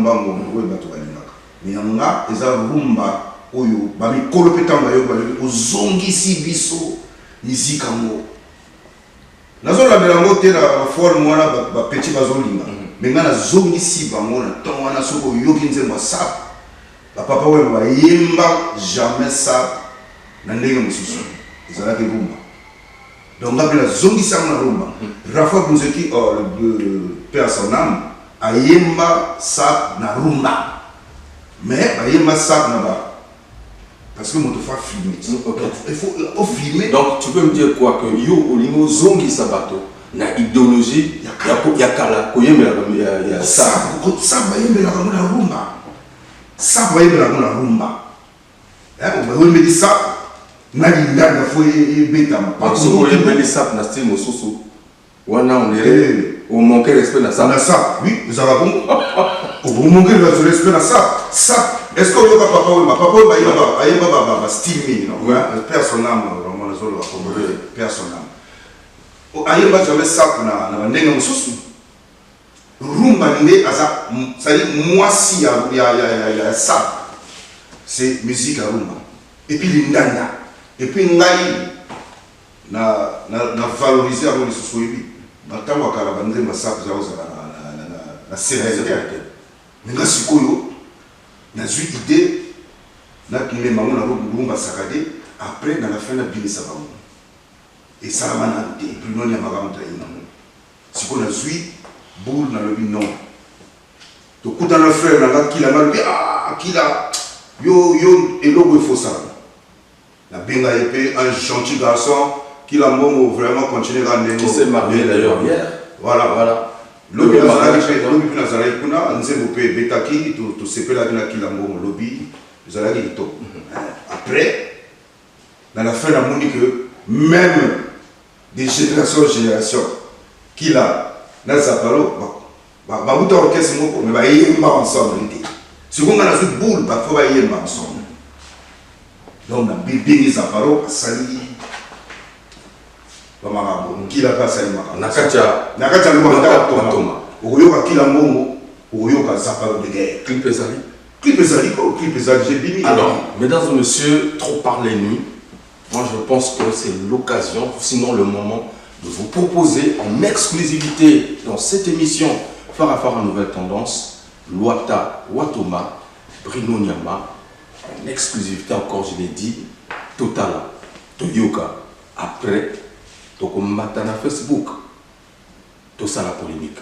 oyo bato balingaka. Mais yanga eza rumba oyo ba mikolo pe tamba yo ba ozongisi biso mizika ngo. nazolambela yango te na forme wana bapeti bazolinga me nga nazongisi bango na ntongo wana soki oyoki nzembo ya sap bapapa oyo bayemba jamais sap na ndenge mosusu ezalaki rumba donc nga mpe nazongisi yango na rumba Rafa Bunzeki pe à son âme ayemba sap na rumba mais bayemba sap na ba parce que mon devoir filmer. Okay. Il faut filmer. Donc tu peux me dire quoi que yo olimo zongi sabato na idéologie ya kala koyembela ya ça bayembela na rumba. Ça bayembela na rumba. On va mettre ça na linda faut beta parce que koyembela ça na style mosusu wana on dirait on manque respect na ça. Na ça, oui, vous avez bon. On manque respect na ça. Ça est-ce que vous papa ou papa ayeba style non personnel vraiment les autres personnel ayeba jamais ça na ndenge mosusu rumba ndé aza ça dit moi si ya ça c'est musique à rumba et puis l'indanda et puis ngai na valoriser avant les sosoyebi batango kala bandé massa za na sérénité nga sikoyo nazwi idée nakimema ngo na rumba sakade après dans la fin na binisa bango et ça va na te plus non ya makambo taina siko nazwi boule na lobi non to kuta na frère na kila malubi kila yo elogo il faut ça la benga épée un gentil garçon qui l'a vraiment continué à gagner qui s'est marié d'ailleurs hier voilà lobi nazalaki kuna nzembo mpe ebetaki tosepelaki na kila mbongo lobi ezalaki kitoko après dans la fin namoni que même des générations en génération kila na zapalo babuta orchestre moko mais bayemba ensemble te sikonga nazwi boule bafo bayemba ensemble donc na bengi zapalo asali kila pasa nakacha toma oyoka kila mbongo oyoka zapalo de guerre clip ezali j'ai bimi. Alors mesdames et messieurs, trop parler nuit, moi je pense que c'est l'occasion, sinon le moment de vous proposer en exclusivité dans cette émission Farafara Nouvelle Tendance Luata Watoma Bruno Nyama, en exclusivité encore, je l'ai dit, Totala Toyoka. Après tokomata na Facebook, tout ça la polémique.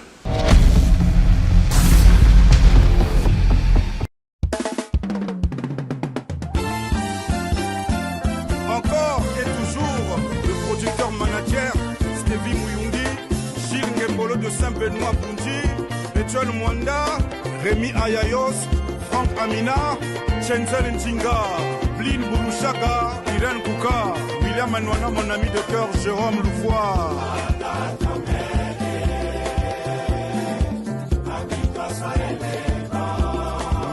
Encore et toujours, le producteur manager Stevie Mouyundi, Gilles Ngembolo de Saint-Benoît-Bundy, Etienne Mwanda, Rémi Ayayos, Franck Amina, Chenzel Ntinga, Blin Boulouchaka, Irène Kouka, William Anouana, mon ami de cœur, Jérôme Louvois.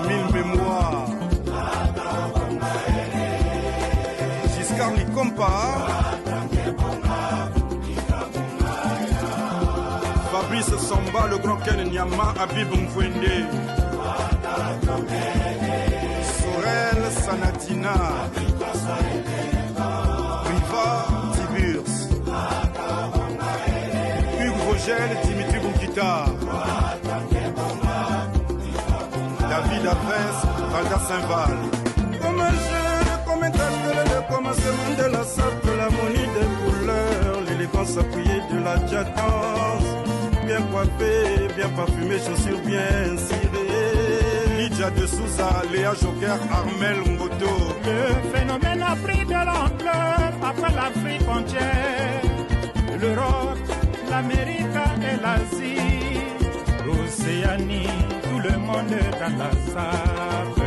Mille mémoires. Giscard Likompa. Fabrice Samba, le grand Ken Nyama, Habib Mfwende. Sorel Sanatina. Riva Tiburs. Hugues Vogel, Dimitri Boukita. David Apres, Valda Saint-Val. Comme un jeune, comme un tache, comme un semen de la sape, l'harmonie des couleurs, l'élégance appuyée de la jadance. Bien coiffé, bien parfumé, chaussures bien cirées. Lydia de Souza, Léa Joker, Armel Ngoto. Le phénomène a pris de l'ampleur après l'Afrique entière. L'Europe, l'Amérique et l'Asie. L'Océanie, tout le monde dans la sape.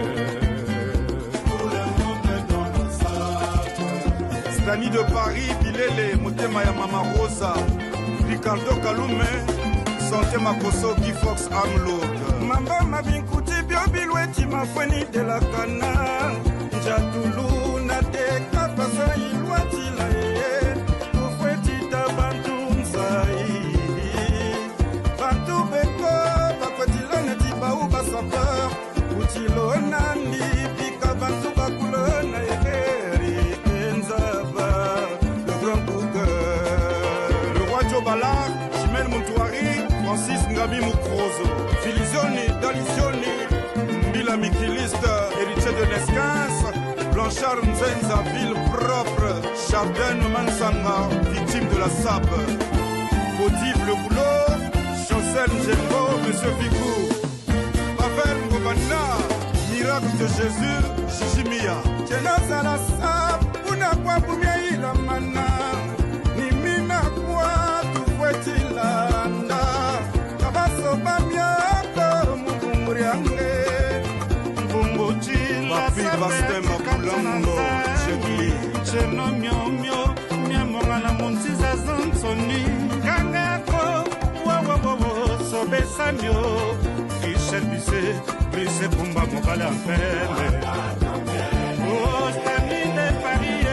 Tout le monde dans la sape. Stani de Paris, Bilele, Motema ya Mama Rosa. Ricardo Kalume, Santé Makoso, Guy Fox Amlouk. Mamba Mabinkuti, Biobilweti, Mafweni de la Cana. Njatulu, Nateka, Pasa, Ilwati, Lae. Ufweti, Tabantunzai. Bantu Beko, Bakweti, Laneti, Baouba, Sapeur. Utilo, Nandi, Pika, Bantu, Bakulona, Eri, Kenzaba. Le grand bouqueur. Le roi Joba Francis Ngami Mukrozo, Filizioni, Dalizioni, Mbila Mikiliste, héritier de Nescas, Blanchard Nzenza, ville propre, Chardin Mansanga, victime de la SAP, Bodib Le Boulot, Chancel Njengo, Monsieur Ficou, Pavel Ngobana, Miracle de Jésus, Shishimia. Chenasa la SAP, una kwa bumia ila mana, nimina kwa tuwetilanda, kabaso bamiako mugumuriange, Papi Bastemba Kulambo, Chekli, Cheno Miomio, Miamongala Montiza Zansoni, Kangako, Wawawo, Sobesamio, Michel Bisset, Brise Pumba Mobala Pelle. Oh, Stani de Paris,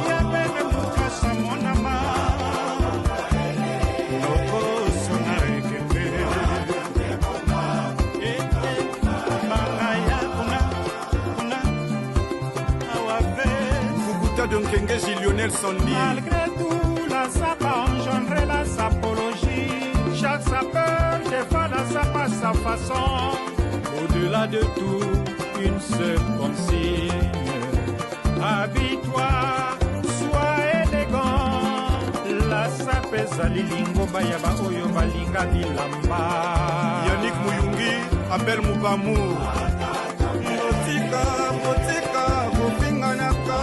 Yabebe Mukasa Monama, Noko Sonare Kepe. Fukuta de Nkengeji Lionel Sondi. Malgré tout, la SAP a engendré la sapologie. Chaque sapeur défend la SAP à sa façon. Au-delà de tout, une seule consigne. Habille-toi, sois élégant. La SAP ezali lingo bayaba oyo balinga bilamba. Yannick Muyungi, Abel Mubamu. botika, botika, bopinganaka,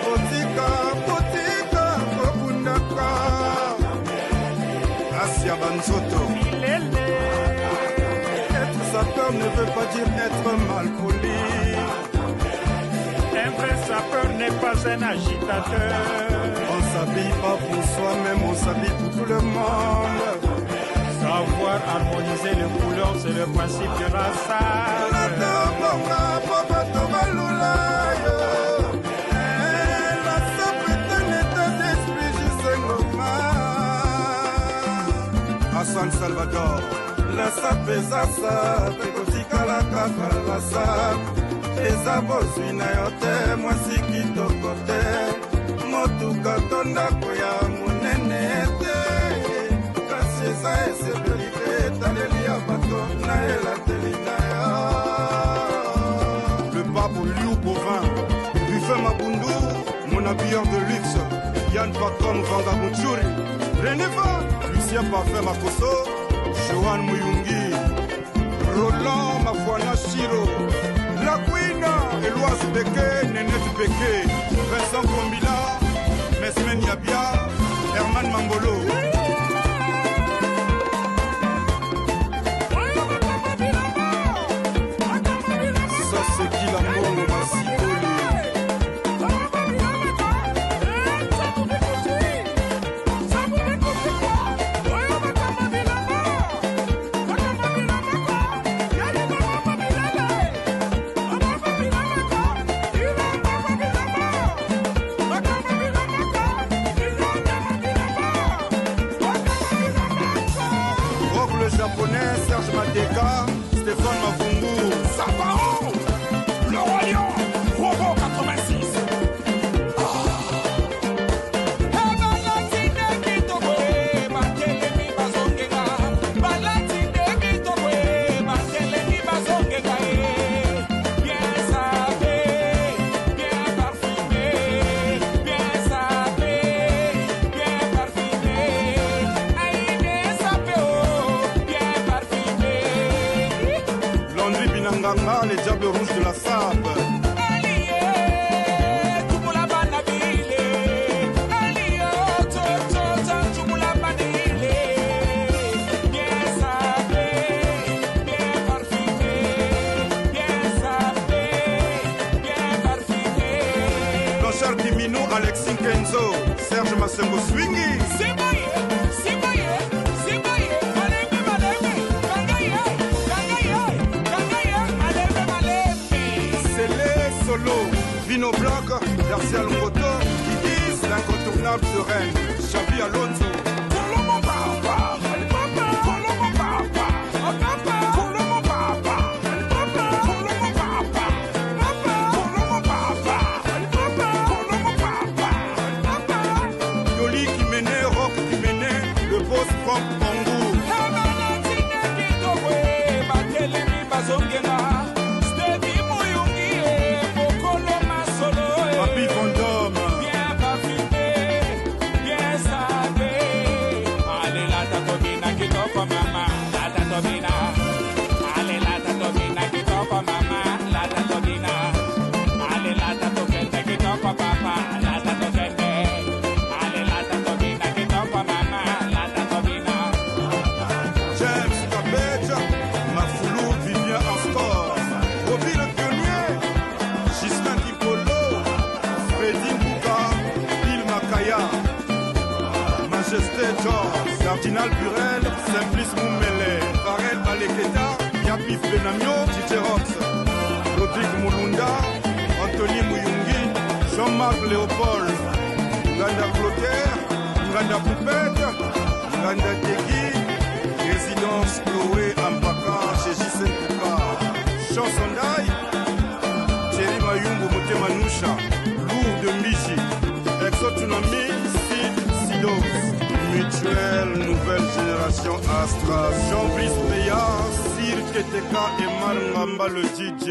botika, botika, bobundaka. Asia Banzoto. Lélé. Être sapeur ne veut pas dire être mal poli. Un vrai sapeur n'est pas un agitateur. On s'habille pas pour soi-même, on s'habille pour tout le monde. Savoir harmoniser les couleurs, c'est le principe de la SAP. La SAP est un état d'esprit, Hassan Salvador. la SAP eza SAP, ekotikala kaka la SAP. Eza bozwi na yo te, mwasi kitoko te, motuka to ndako ya monene te. Kasi eza esepeli te, etaleli ya bato na elateli na yo. Le pape Liu Bovin. Buffet Mabundu, mon habilleur de luxe. Yann Patron Vangabunchuri. René Van, Lucien Parfait Makoso. Johan Muyungi. Roland Mafuana Shiro. La Queen, Eloise Beke, Nenette Beke. Vincent Kombila, Mesmen Yabia, Herman Mangolo. Ça c'est qui la mongo Massikoli. Rock le japonais, Serge Mateka, Stéphane Mavungu. Sapao, le roi lion, Robo 86. Landry Binanganga, les diables rouges de la sable. Blanchard Kimino, Alexis Kenzo, Serge Massengo Swingy. C'est les solos. Vino Bloc, Darcial Moto, Kikis, l'incontournable de Rennes. Xavi Alonso. Yoli Kimene, Rock Kimene. boss from Congo. Papi Vendôme. Bien parfumé, bien sapé. Allez la tatobina qui toque maman, la tatobina. Allez la tatobina qui toque maman, la tatobina. Allez la tatobina qui toque papa, la tatobina. Allez la tatobina qui toque maman, la tatobina. James Cabeja, Mafoulou, Vivien Astor, Bobby le pionnier, Gislain Dipolo, Freddy Mbouka, Bill Makaya, Majesté George, Cardinal Burel, Simplice Moumele, Farel Baleketa, Yapif Benamio, DJ Rox, Rodrigue Moulunda, Anthony Mouyungi, Jean-Marc Léopold, Nganda Clotaire, Nganda Poupette, Nganda Tegui, Résidence Chloé Ampaka chez J.C. Pouka, Chansondaï, Thierry Mayumbo Motemanoucha, Lourd de Miji, Exotunami, Sid Sidos, Mutuelle, Nouvelle Génération Astra, Jean-Brice Peya, Sir Keteka et Marngamba le DJ.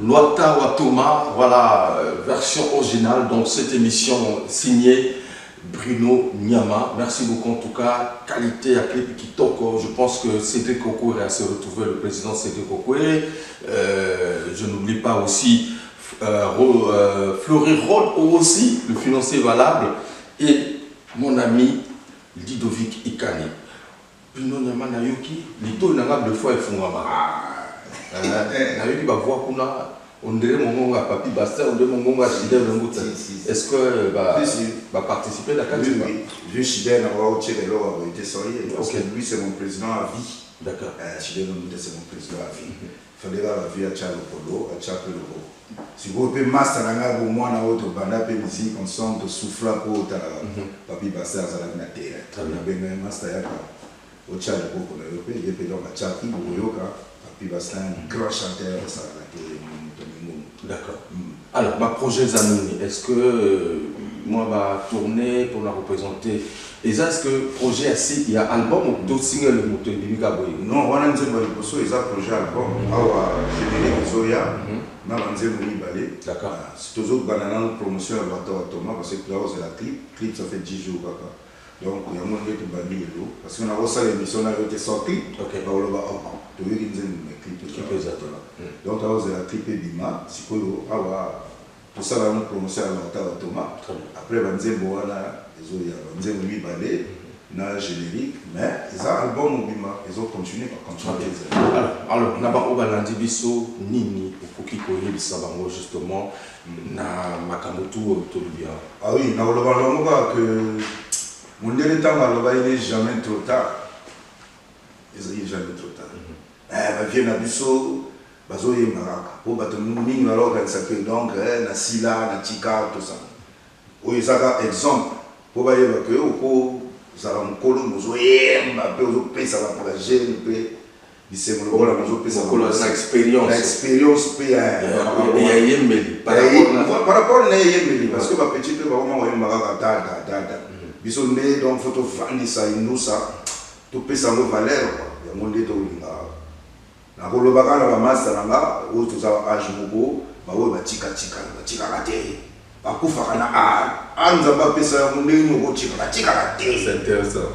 Loata Watoma, voilà, version originale, donc cette émission signée Bruno Nyama. Merci beaucoup en tout cas, qualité à clip Kitoko. Je pense que Cédric Okouré a se retrouvé, le président Cédric Okouré. Je n'oublie pas aussi Fleury Roll aussi, le financier valable, et mon ami Ludovic Ikani. Bruno Nyama Nayoki, Lito Nanga de fois et Fungama. Nayoki va voir qu'on a. On dirait mon nom à Papi Bastien, on dirait mon nom à Chidel Lengouta. Est-ce que va participer à la candidature? Oui, oui. Chidel n'a pas été sorti. Parce que lui, c'est mon président à vie. D'accord. Chidel Lengouta, c'est mon président à vie. Il fallait la vie à Tchalo Polo, à Tchalo Polo. Si vous pouvez master au moins dans votre banda, puis musique, on sent de souffler pour Papi Bastien à la terre. On a bien un master au Tchalo Polo, et puis donc à Tchalo Polo, Papi Bastien, un grand chanteur, ça a été. D'accord. Alors, ma projet Zanoni, est-ce que moi, va tourner pour la représenter? Et ça, est-ce que projet assis, il y a album ou d'autres singles de moto Non, on a un projet album. Générique Zoya, on a un balai. D'accord. C'est toujours une promotion à Thomas parce que là, c'est la clip. Clip, ça fait 10 jours. Donc, il y a un monde qui est banni. Parce qu'on a reçu l'émission, on a été sorti. Ok. Donc, là, c'est la clip et Bima. C'est pour ça, on a une promotion à Thomas. Après, on a un balai, on a un générique. Mais ils ont un album au Bima. Ils ont continué à continuer. Alors, on a un Biso, Nini, pour qui connaît le Sabango, justement, na Makamotu, Tolubia. Ah oui, on a que. Mon dernier temps, il n'est jamais trop tard. Il n'est jamais trop tard. Il vient à Bisso, Bazo et Maraka. Pour battre nous, alors qu'elle s'appelle donc, Nasila, Natika, tout ça. Oui, ça a exemple. Pour bailler que, pour ça va me coller, nous avons ça va pour la gêne, c'est mon expérience. L'expérience, par rapport à Yemeli, parce que ma petite, vraiment, on Maraka, Biso né donc photo fani ça nous ça tout peut ça nos valeurs ya monde to linga na ko lobaka na master nga o to za age mugo ba we ba tika kate ba kufa kana anza ba pesa monde no ko tika kate c'est intéressant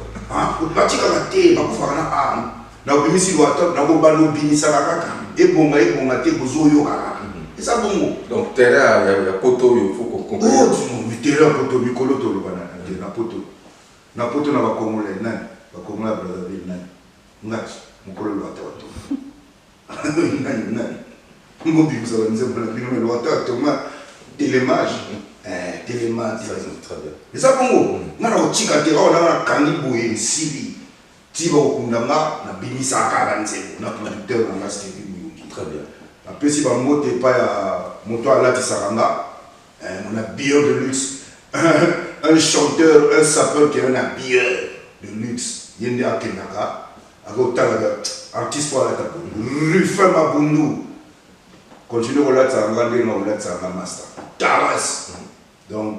ba tika kate ba kufa kana na obimisi lwato na ko ba no binisa kaka ebonga te bozoyo kaka ça bongo donc terrain ya poto il faut qu'on comprenne terrain poto mikolo to lobana na poto na bakongole nani bakongola Brazzaville nani ngati mukolo lwata wato nani ngobi kusaba nzemba na bino lwata to ma télémage télémage ça c'est très bien et ça bongo ngana ochika te ona kangi boye sibi tiba okundanga na binisa kaka nzembo na producteur na Stevie Muyungi très bien après si ba moto pa ya moto ala tisaranga on a bio de luxe un chanteur, un sapeur qui est un habilleur de luxe. Il y a un artiste pour la Ruffin Mabundu. Continuer au ça on va dire non ça on master. Taras. Donc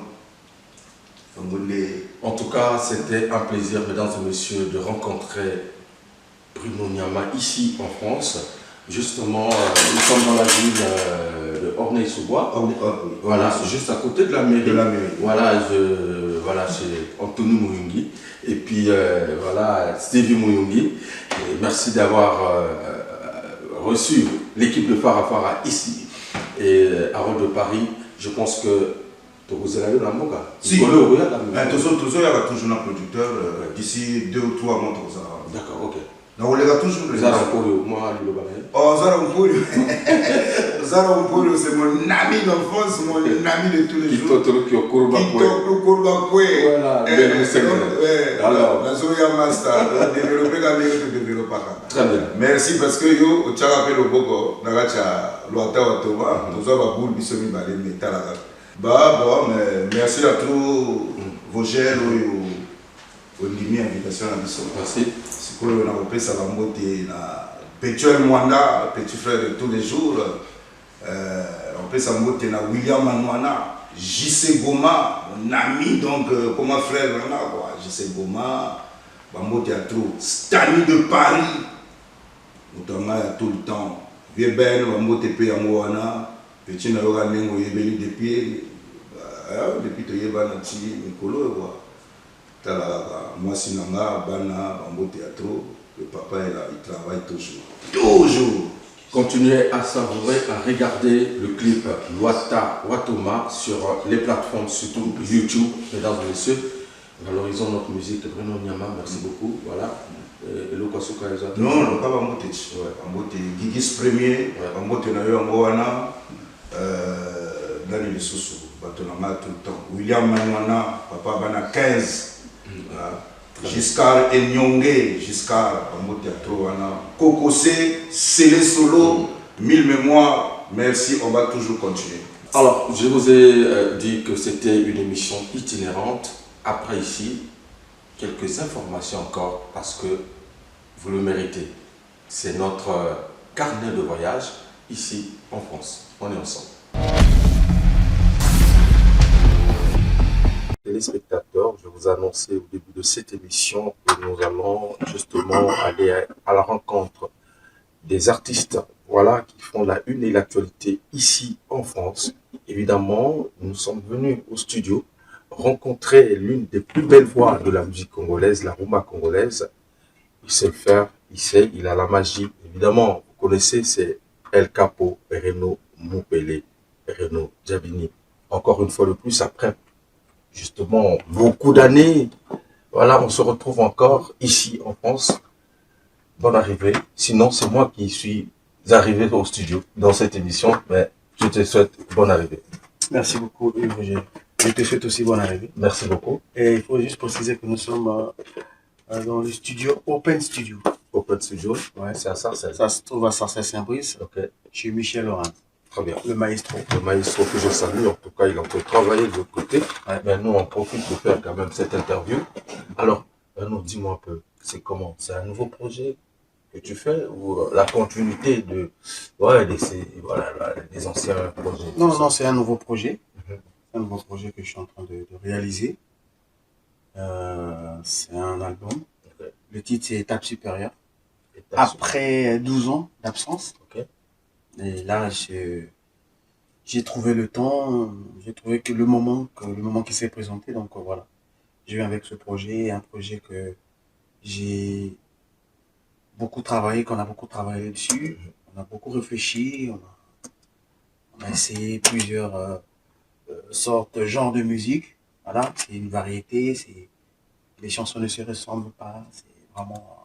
en tout cas, c'était un plaisir, mesdames et messieurs, de rencontrer Bruno Nyama ici en France. Justement, nous sommes dans la ville de Ornay-sous-Bois. Voilà, juste à côté de la mairie. Voilà, c'est Anthony Mouyungi. Et puis, voilà, Stevie Mouyungi. Et merci d'avoir reçu l'équipe de Farafara ici. Et à Rôle de Paris, je pense que vous allez la Moga. Si, toujours, il y a toujours un producteur. D'ici 2 ou 3 mois, d'accord, ok. Donc on les a toujours. Moi, oh, Zara Mpolo, c'est mon ami d'enfance, mon ami de tous les jours. Voilà, alors, la Zoya Master, développer la meilleure de développer. Très bien. Merci parce que yo, au Tcharape le Bogo, Nagacha, Loata Otoma, nous avons boule bisomi balé métal. Merci à tous vos gènes au limite invitation à Bissot. Merci. C'est quoi on a repris ça va monter na Petuel Mwanda, petit frère de tous les jours. On peut ça monter na William Manouana, JC Goma, mon ami donc comme un frère là quoi. JC Goma, Bambo Théâtre, Stani de Paris. Nous avons tout le temps. Vieux Ben, Bambo TP à Moana. Petit Nayoga Nengo Yebeli depuis to Yebana Ti Mikolo quoi. Moi Sinanga, Bana, Bambo Théâtre, le papa est là, il travaille toujours. Toujours. Continuez à savourer, à regarder le clip Watoma sur les plateformes, surtout YouTube, mesdames et messieurs. Valorisons notre musique. Bruno Nyama, merci beaucoup. Voilà. Et le Kwasuka non, pas Bambo Théâtre. Bambo Théâtre, Gigis Premier, Bambo Théâtre, Moana. Dans les sous Batonama tout le temps. William Manouana, papa Bana 15. Giscard Enyonge, Giscard, Bambo Théâtre, Kokosé, Célé Solo, 1000 mémoires. Merci, on va toujours continuer. Alors, je vous ai dit que c'était une émission itinérante. Après ici, quelques informations encore parce que vous le méritez. C'est notre carnet de voyage ici en France. On est ensemble. Téléspectateurs, je vous annonçais au début de cette émission que nous allons justement aller à la rencontre des artistes, voilà, qui font la une et l'actualité ici en France. Évidemment, nous sommes venus au studio rencontrer l'une des plus belles voix de la musique congolaise, la rumba congolaise. Il sait le faire, il a la magie. Évidemment, vous connaissez, c'est El Capo, Renaud Moupele, Renaud Djabini. Encore une fois de plus, après justement beaucoup d'années, voilà, on se retrouve encore ici en France. Bonne arrivée. Sinon, c'est moi qui suis arrivé au studio dans cette émission, mais je te souhaite bonne arrivée. Merci beaucoup, Yves. Je te souhaite aussi bonne arrivée. Merci beaucoup. Et il faut juste préciser que nous sommes dans le studio Open Studio. Open Studio, ouais. C'est à Sarcelles. Ça se trouve à Sarcelles-Saint-Brice. Ok. Chez Michel Laurent. Très bien. Le maestro. Le maestro que je salue, en tout cas, il a encore travaillé de l'autre côté. Ouais. Mais nous, on profite de faire quand même cette interview. Alors, dis-moi un peu, c'est comment? C'est un nouveau projet que tu fais ou la continuité de, des anciens projets? Non, c'est un nouveau projet. C'est un nouveau projet que je suis en train de réaliser. C'est un album. Okay. Le titre, c'est Étape supérieure. Après 12 ans d'absence. Okay. Et là, j'ai trouvé le temps, j'ai trouvé que le moment qui s'est présenté. Donc voilà, je viens avec ce projet, un projet que j'ai beaucoup travaillé, qu'on a beaucoup travaillé dessus. On a beaucoup réfléchi, on a essayé plusieurs sortes de genres de musique. Voilà, c'est une variété, les chansons ne se ressemblent pas, c'est vraiment...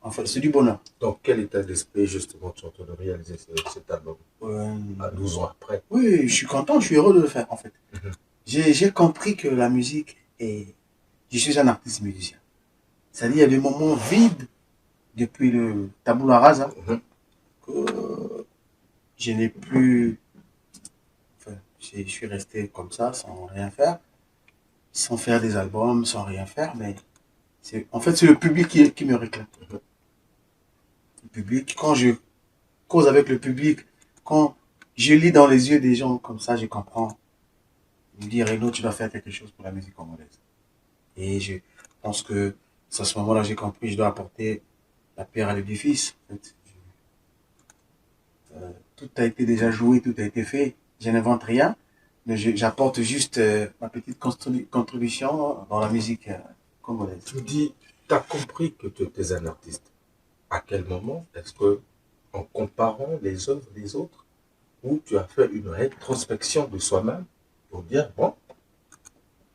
En fait, c'est du bonheur. Donc, quel état d'esprit, justement, tu es en train de réaliser cet album à 12 ans après? Oui, je suis content, je suis heureux de le faire, en fait. J'ai compris que la musique est... Je suis un artiste musicien. C'est-à-dire, il y a des moments vides depuis le tabula rasa que je n'ai plus... Enfin, je suis resté comme ça, sans rien faire, sans faire des albums, sans rien faire, mais en fait, c'est le public qui me réclame. Le public, quand je cause avec le public, quand je lis dans les yeux des gens comme ça, je comprends. Ils me disent, Renaud, tu dois faire quelque chose pour la musique congolaise. Et je pense que c'est à ce moment-là j'ai compris, je dois apporter la pierre à l'édifice. En fait. Tout a été déjà joué, tout a été fait. Je n'invente rien, mais j'apporte juste ma petite contribution dans la musique congolaise. Tu dis, tu as compris que tu étais un artiste. À quel moment est-ce que, en comparant les œuvres des autres, ou tu as fait une rétrospection de soi-même pour dire, bon,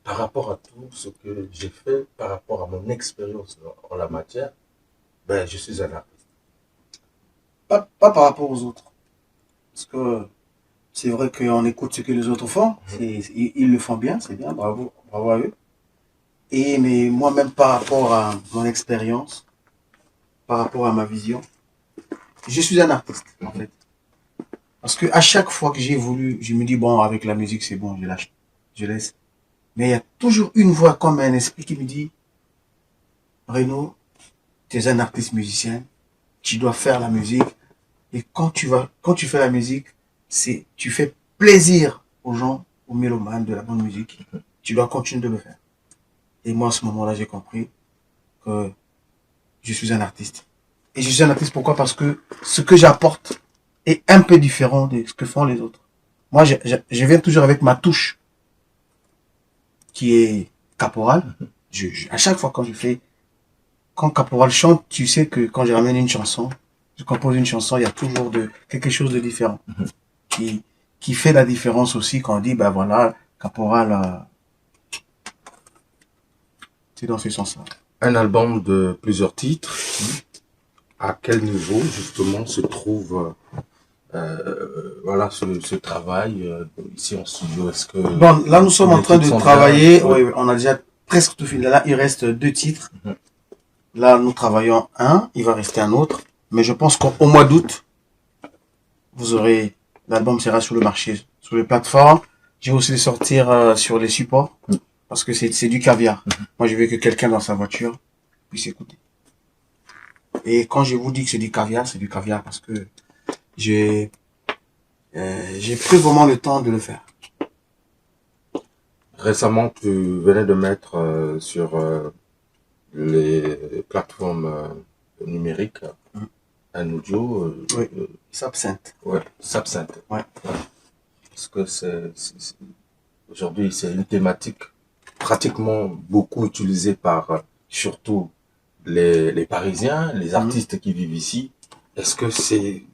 par rapport à tout ce que j'ai fait, par rapport à mon expérience en la matière, ben, je suis un artiste. Pas par rapport aux autres. Parce que c'est vrai qu'on écoute ce que les autres font. Ils le font bien, c'est bien, bravo à eux. Mais moi-même, par rapport à mon expérience, par rapport à ma vision, je suis un artiste, en fait. Parce que à chaque fois que j'ai voulu, je me dis, bon, avec la musique, c'est bon, je lâche, je laisse. Mais il y a toujours une voix comme un esprit qui me dit, Renaud, tu es un artiste musicien, tu dois faire la musique. Et quand tu fais la musique, tu fais plaisir aux gens, aux mélomanes de la bonne musique. Tu dois continuer de le faire. Et moi, à ce moment-là, j'ai compris que je suis un artiste. Et je suis un artiste pourquoi? Parce que ce que j'apporte est un peu différent de ce que font les autres. Moi, je viens toujours avec ma touche qui est Caporal. À chaque fois quand Caporal chante, tu sais que quand je ramène une chanson, je compose une chanson, il y a toujours quelque chose de différent qui fait la différence aussi quand on dit, ben voilà, Caporal, c'est dans ce sens-là. Un album de plusieurs titres. À quel niveau justement se trouve voilà ce travail ici en studio? Est-ce que bon, là nous sommes en train de travailler. Oui, on a déjà presque tout fini. Là, il reste 2 titres. Là, nous travaillons un, il va rester un autre. Mais je pense qu'au mois d'août, l'album sera sur le marché, sur les plateformes. J'ai aussi sortir sur les supports, parce que c'est du caviar. Moi, je veux que quelqu'un dans sa voiture puisse écouter. Et quand je vous dis que c'est du caviar parce que j'ai pris vraiment le temps de le faire. Récemment, tu venais de mettre sur les plateformes numériques un audio. Oui, Sapsinthe. Ouais, Sapsinthe. Ouais. Parce que aujourd'hui, c'est une thématique pratiquement beaucoup utilisée par surtout les Parisiens, les artistes qui vivent ici. Est-ce que c'est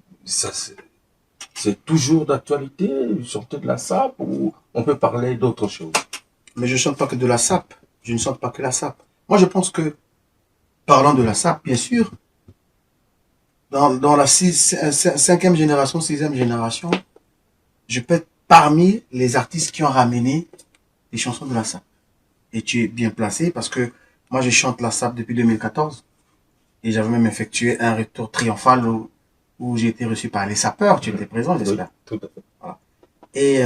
toujours d'actualité, chanter de la SAP, ou on peut parler d'autre chose? Mais je ne chante pas que de la SAP. Je ne chante pas que la SAP. Moi, je pense que, parlant de la SAP, bien sûr, dans la 5e génération, 6e génération, je peux être parmi les artistes qui ont ramené les chansons de la SAP. Et tu es bien placé parce que moi, je chante la SAP depuis 2014. Et j'avais même effectué un retour triomphal où j'ai été reçu par les sapeurs. Tu étais présent, j'espère. Oui, tout à fait. Voilà. Et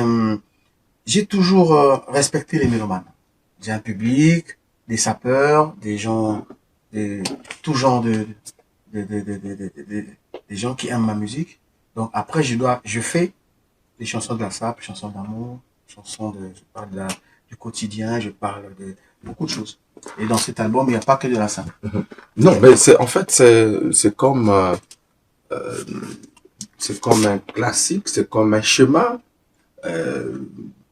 j'ai toujours respecté les mélomanes. J'ai un public, des sapeurs, des gens, tout genre des gens qui aiment ma musique. Donc après, je fais des chansons de la SAP, chansons d'amour, chansons je parle du quotidien, je parle de beaucoup de choses. Et dans cet album, il n'y a pas que de la SAP. Non, mais en fait, c'est comme un classique, c'est comme un schéma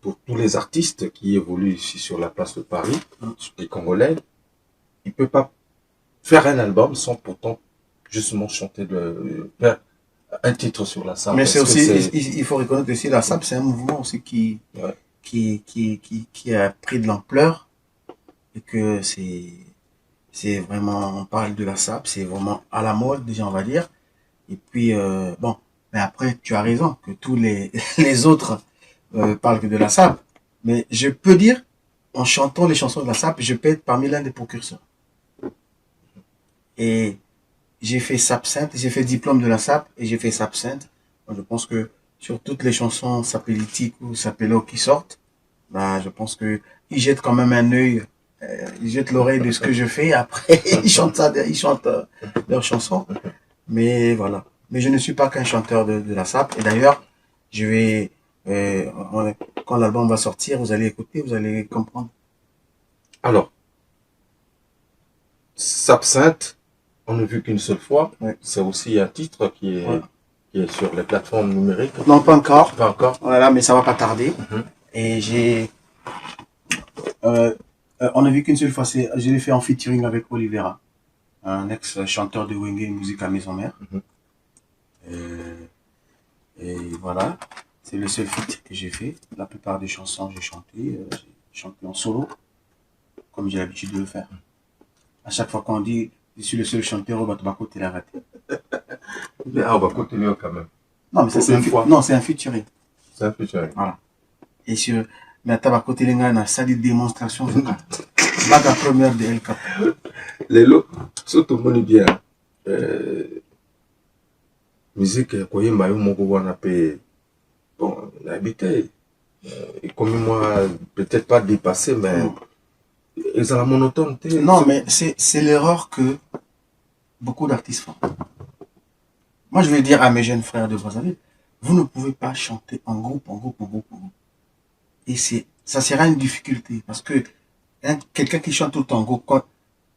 pour tous les artistes qui évoluent ici sur la place de Paris, les Congolais. Ils ne peuvent pas faire un album sans pourtant justement chanter un titre sur la SAP. Mais c'est aussi, il faut reconnaître que aussi la SAP, c'est un mouvement aussi qui a pris de l'ampleur et que c'est vraiment, on parle de la SAP, c'est vraiment à la mode déjà, on va dire. Et puis, bon, mais après, tu as raison que tous les autres parlent que de la SAP. Mais je peux dire, en chantant les chansons de la SAP, je peux être parmi l'un des précurseurs. Et j'ai fait Sapsinthe, j'ai fait diplôme de la SAP et j'ai fait Sapsinthe. Je pense que sur toutes les chansons sapélitiques ou sapélo qui sortent, bah, je pense que ils jettent quand même un œil, ils jettent l'oreille de ce que je fais. Après, ils chantent leurs chansons. Mais voilà. Mais je ne suis pas qu'un chanteur de la SAP. Et d'ailleurs, Je vais, quand l'album va sortir, vous allez écouter, vous allez comprendre. Alors, S'Absinthe, on n'a vu qu'une seule fois. Ouais. C'est aussi un titre qui est sur les plateformes numériques. Non, pas encore. Pas encore. Voilà, mais ça va pas tarder. Et j'ai, on a vu qu'une seule fois, je l'ai fait en featuring avec Olivera, un ex-chanteur de Wenge Musique à Maison Mère. Et voilà, c'est le seul feat que j'ai fait. La plupart des chansons, j'ai chanté en solo, comme j'ai l'habitude de le faire. À chaque fois qu'on dit, je suis le seul chanteur, Batobako, t'es raté. Mais on va continuer quand même. Non, mais ça, c'est un featuring. C'est un featuring. Voilà. Et sur, mais à Tabako Telenga, on a sali démonstration. Pas la première de El Capo. Les lots, surtout, on est bien. Musique, quoi, il m'a eu mon goût, on a payé. Bon, l'habité. Et comme moi, peut-être pas dépassé, mais. Ils ont la monotone. Non, mais c'est l'erreur que beaucoup d'artistes font. Moi, je vais dire à mes jeunes frères de Brazzaville, vous ne pouvez pas chanter en groupe. Et ça sera une difficulté. Parce que quelqu'un qui chante tout le temps en groupe, quand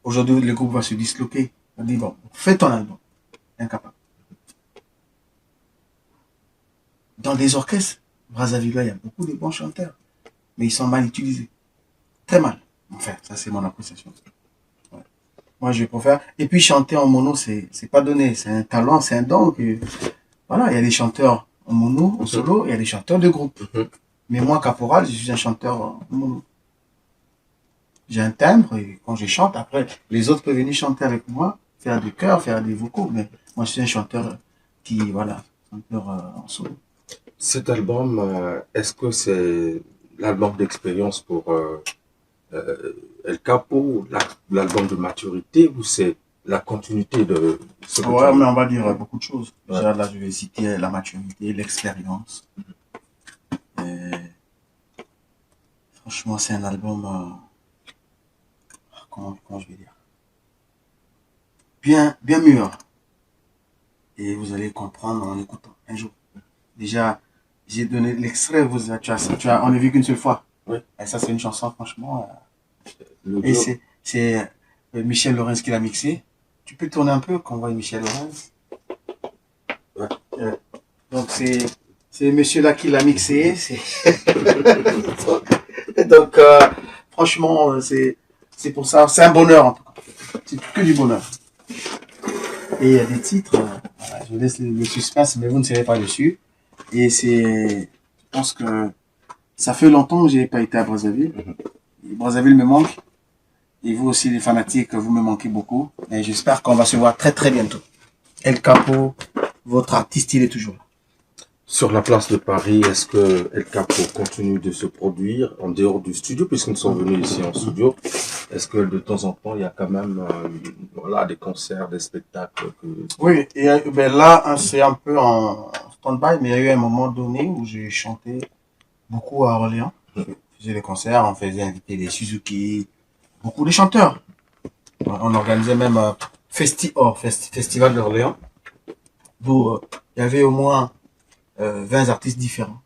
aujourd'hui le groupe va se disloquer, on dit, bon, fais ton album. Incapable. Dans des orchestres, Brazzaville, il y a beaucoup de bons chanteurs. Mais ils sont mal utilisés. Très mal. Enfin, ça c'est mon appréciation. Ouais. Moi je préfère. Et puis chanter en mono, c'est pas donné. C'est un talent, c'est un don. Voilà, il y a des chanteurs en mono, en solo, il y a des chanteurs de groupe. Mais moi, Caporal, je suis un chanteur en mono. J'ai un timbre et quand je chante, après, les autres peuvent venir chanter avec moi, faire du chœur, faire des vocaux. Mais moi je suis un chanteur chanteur en solo. Cet album, est-ce que c'est l'album d'expérience pour El Capo, l'album de maturité, ou c'est la continuité de ce que ouais, mais on va dire beaucoup de choses. Déjà, là, je vais citer la maturité, l'expérience. Franchement, c'est un album, comment je vais dire, bien mûr. Et vous allez comprendre en écoutant un jour. Déjà, j'ai donné l'extrait, on l'a vu qu'une seule fois. Oui. Et ça, c'est une chanson, franchement. Et c'est Michel Lorenz qui l'a mixé. Tu peux tourner un peu qu'on voit Michel Lorenz. Ouais. Donc, c'est monsieur là qui l'a mixé. Donc, franchement, c'est pour ça. C'est un bonheur, en tout cas. C'est que du bonheur. Et il y a des titres. Je laisse le suspense, mais vous ne serez pas dessus. Et je pense que ça fait longtemps que je n'ai pas été à Brazzaville. Et Brazzaville me manque. Et vous aussi, les fanatiques, vous me manquez beaucoup. Et j'espère qu'on va se voir très très bientôt. El Capo, votre artiste, il est toujours là. Sur la place de Paris, est-ce que El Capo continue de se produire en dehors du studio, puisque nous sommes venus ici en studio? Est-ce que de temps en temps, il y a quand même des concerts, des spectacles Oui, et là, c'est un peu en stand-by, mais il y a eu un moment donné où j'ai chanté beaucoup à Orléans. On faisait des concerts, on faisait inviter des Suzuki, beaucoup de chanteurs. On organisait même un festival d'Orléans, où il y avait au moins 20 artistes différents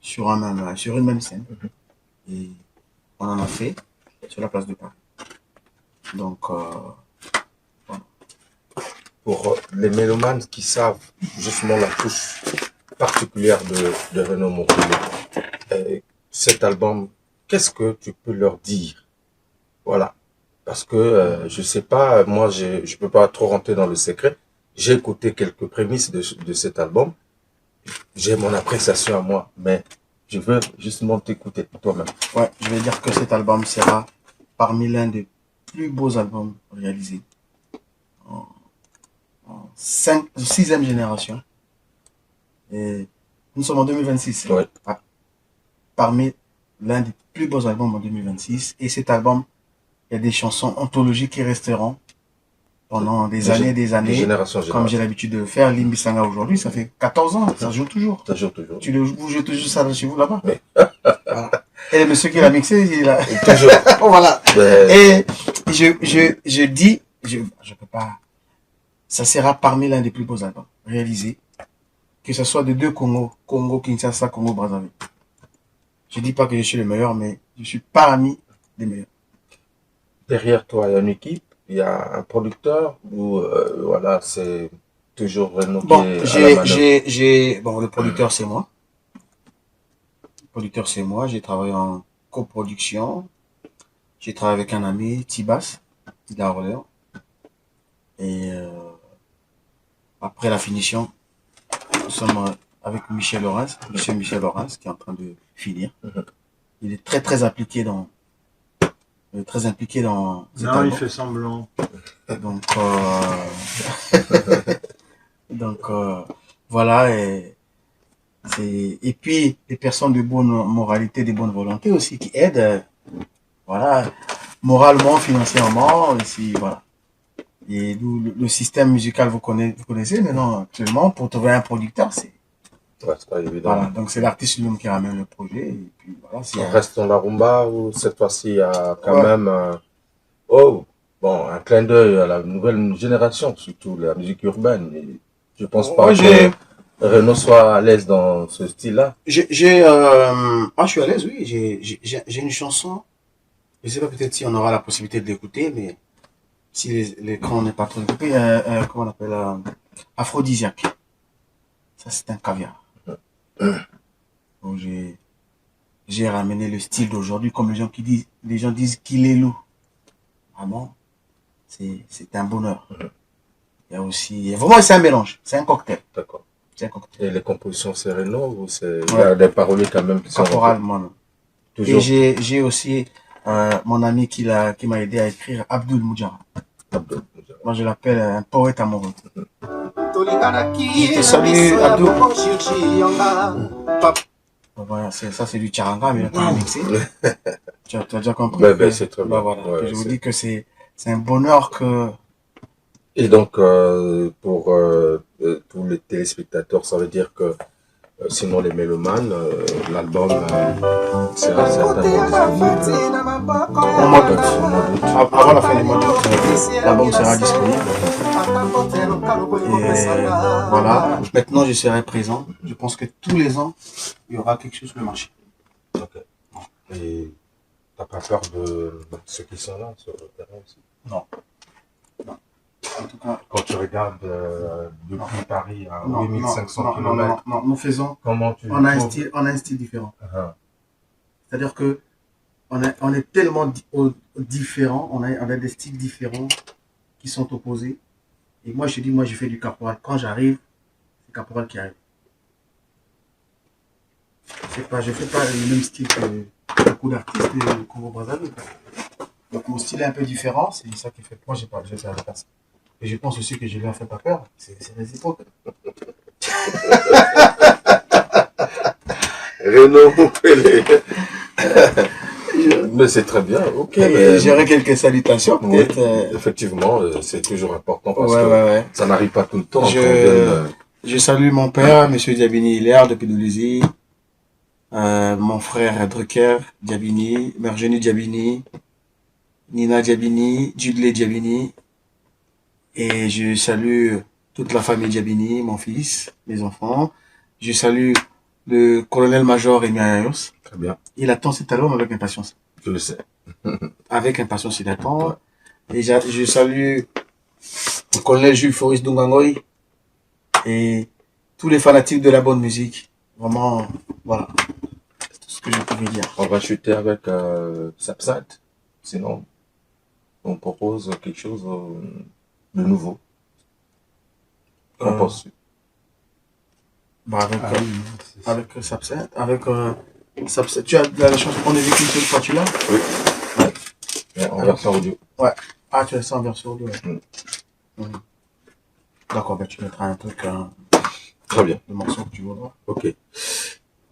sur une même scène. Et on en a fait sur la place de Paris. Donc, voilà. Pour les mélomanes qui savent justement la touche particulière de Renaud Montpellier, cet album, qu'est-ce que tu peux leur dire? Voilà. Parce que, je sais pas, moi, je peux pas trop rentrer dans le secret. J'ai écouté quelques prémices de cet album. J'ai mon appréciation à moi, mais je veux justement t'écouter toi-même. Ouais, je vais dire que cet album sera parmi l'un des plus beaux albums réalisés en 6e génération. Et nous sommes en 2026. Ouais. Parmi l'un des plus beaux albums en 2026. Et cet album, il y a des chansons anthologiques qui resteront pendant des années, comme j'ai l'habitude de le faire. Limbisanga aujourd'hui, ça fait 14 ans, ça joue toujours. Ça joue toujours. Vous jouez toujours ça chez vous là-bas. Oui. Voilà. Et le monsieur qui l'a mixé, il a... Toujours. Voilà. Et je dis, je peux pas, ça sera parmi l'un des plus beaux albums réalisés, que ce soit de deux Congo, Congo Kinshasa, Congo Brazzaville. Je dis pas que je suis le meilleur, mais je suis parmi les meilleurs. Derrière toi, il y a une équipe, il y a un producteur, ou voilà, c'est toujours Renaud qui Bon, est à la manœuvre. bon, le producteur c'est moi. Le producteur c'est moi. J'ai travaillé en coproduction. J'ai travaillé avec un ami, Tibas, il est à Orléans. Et après la finition, nous sommes avec Michel Laurens, monsieur Michel Laurens, qui est en train de finir. Il est très impliqué dans cet Non, album. il fait semblant. Donc, voilà. Et puis, des personnes de bonne moralité, de bonne volonté aussi, qui aident, voilà, moralement, financièrement, aussi, voilà. Et le système musical, vous connaissez maintenant, actuellement, pour trouver un producteur, c'est pas évident. Voilà, donc c'est l'artiste lui-même qui ramène le projet. Et puis, voilà, On reste dans la rumba ou cette fois-ci, il y a quand même un clin d'œil à la nouvelle génération, surtout la musique urbaine. Et je pense pas que Renaud soit à l'aise dans ce style-là. Je suis à l'aise, oui. J'ai une chanson. Je sais pas peut-être si on aura la possibilité de l'écouter, mais si l'écran n'est pas trop découpé, comment on appelle, Aphrodisiaque. Ça, c'est un caviar. Donc, j'ai ramené le style d'aujourd'hui, comme les gens disent qu'il est loup. Vraiment, c'est un bonheur. Il y a aussi, vraiment, c'est un mélange, c'est un cocktail. D'accord. C'est un cocktail. Et les compositions, c'est Renaud ou c'est, il y a des paroliers quand même qui sont Caporal, moi. Toujours. Et j'ai aussi, mon ami qui m'a aidé à écrire, Abdul Moudjara. Moi, je l'appelle un poète amoureux. Je te salue, Abdou. Voilà, ça, c'est du charanga, mais on a mixé. Tu as déjà compris. C'est très bien. Voilà. Je vous dis que c'est un bonheur que... Et donc, pour tous les téléspectateurs, ça veut dire que sinon les mélomanes, l'album sera certainement disponible au mois d'août. Avant la fin du mois d'août, l'album sera disponible. Et voilà, maintenant je serai présent. Je pense que tous les ans, il y aura quelque chose sur le marché. Ok. Et t'as pas peur de ceux qui sont là sur le terrain aussi? Non. En tout cas, quand tu regardes depuis Paris à 8500 km, non, nous faisons. On a un style différent. C'est-à-dire que on est tellement différents, on a des styles différents qui sont opposés. Et moi, je dis, je fais du caporal. Quand j'arrive, c'est caporal qui arrive. Je fais pas le même style que beaucoup d'artistes de Congo Brazzaville. Donc mon style est un peu différent, c'est ça qui fait que moi j'ai pas fait avec ça. Et je pense aussi que je lui ai fait pas peur, c'est réciproque. Renaud Moupélé. Mais c'est très bien, ok. J'aurais quelques salutations peut-être. Oui, effectivement, c'est toujours important parce que ça n'arrive pas tout le temps. Je salue mon père, M. Diabini Hilaire depuis Doulouzi. Mon frère Drucker Diabini, Mergeni Diabini, Nina Diabini, Judley Diabini. Et je salue toute la famille Diabini, mon fils, mes enfants. Je salue le colonel-major Rémi Ayos. Très bien. Il attend cet album avec impatience. Je le sais. Avec impatience, il attend. Ouais. Et je salue le colonel Jules Foris Dungangoy et tous les fanatiques de la bonne musique. Vraiment, voilà. C'est tout ce que je pouvais dire. On va chuter avec Sapsat. Sinon, on propose quelque chose de nouveau. Qu'en penses-tu? Avec Sapsat, Sapsat, tu as la chance de prendre des écritures de tu l'as? Oui. Ouais. En version audio. Ouais. Ah, tu as ça en version audio, ouais. D'accord, tu mettras un truc. Très bien. Le morceau que tu voudras. Ok.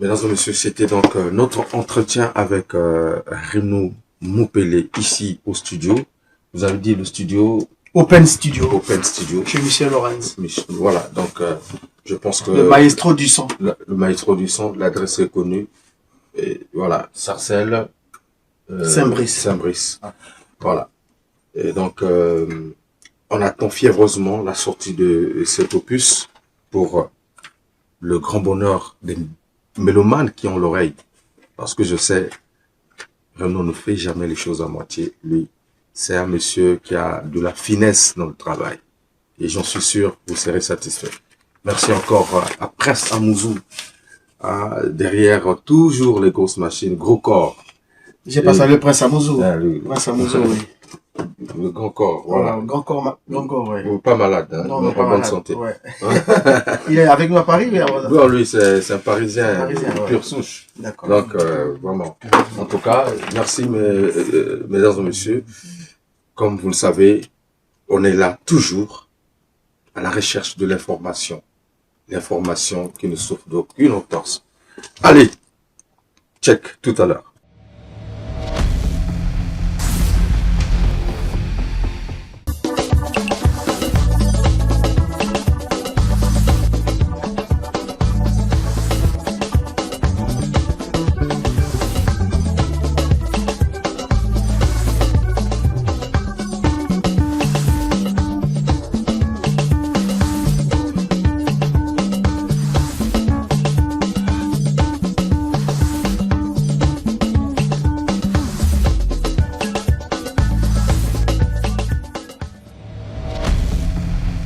Mesdames et messieurs, c'était donc notre entretien avec Renaud Moupélé ici au studio. Vous avez dit le studio Open Studio. Open Studio. Chez Michel Laurens. Voilà, donc je pense que... Le maestro du son. Le maestro du son, l'adresse est connue. Et voilà, Sarcelles. Saint-Brice. Voilà. Et donc, on attend fiévreusement la sortie de cet opus pour le grand bonheur des mélomanes qui ont l'oreille. Parce que je sais, Renaud ne fait jamais les choses à moitié. Lui, c'est un monsieur qui a de la finesse dans le travail. Et j'en suis sûr, vous serez satisfait. Merci encore à Prince Amouzou. Derrière toujours les grosses machines, gros corps. J'ai pas salué Prince Amouzou. Prince Amouzou, oui. Le grand corps, voilà. Grand corps, oui. Pas malade, hein? Non, pas bonne santé. Ouais. Il est avec nous à Paris, non, lui, c'est un Parisien, pure ouais. souche. D'accord. Donc, vraiment. En tout cas, merci, mesdames et messieurs. Comme vous le savez, on est là toujours à la recherche de l'information. L'information qui ne souffre d'aucune entorse. Allez, check tout à l'heure.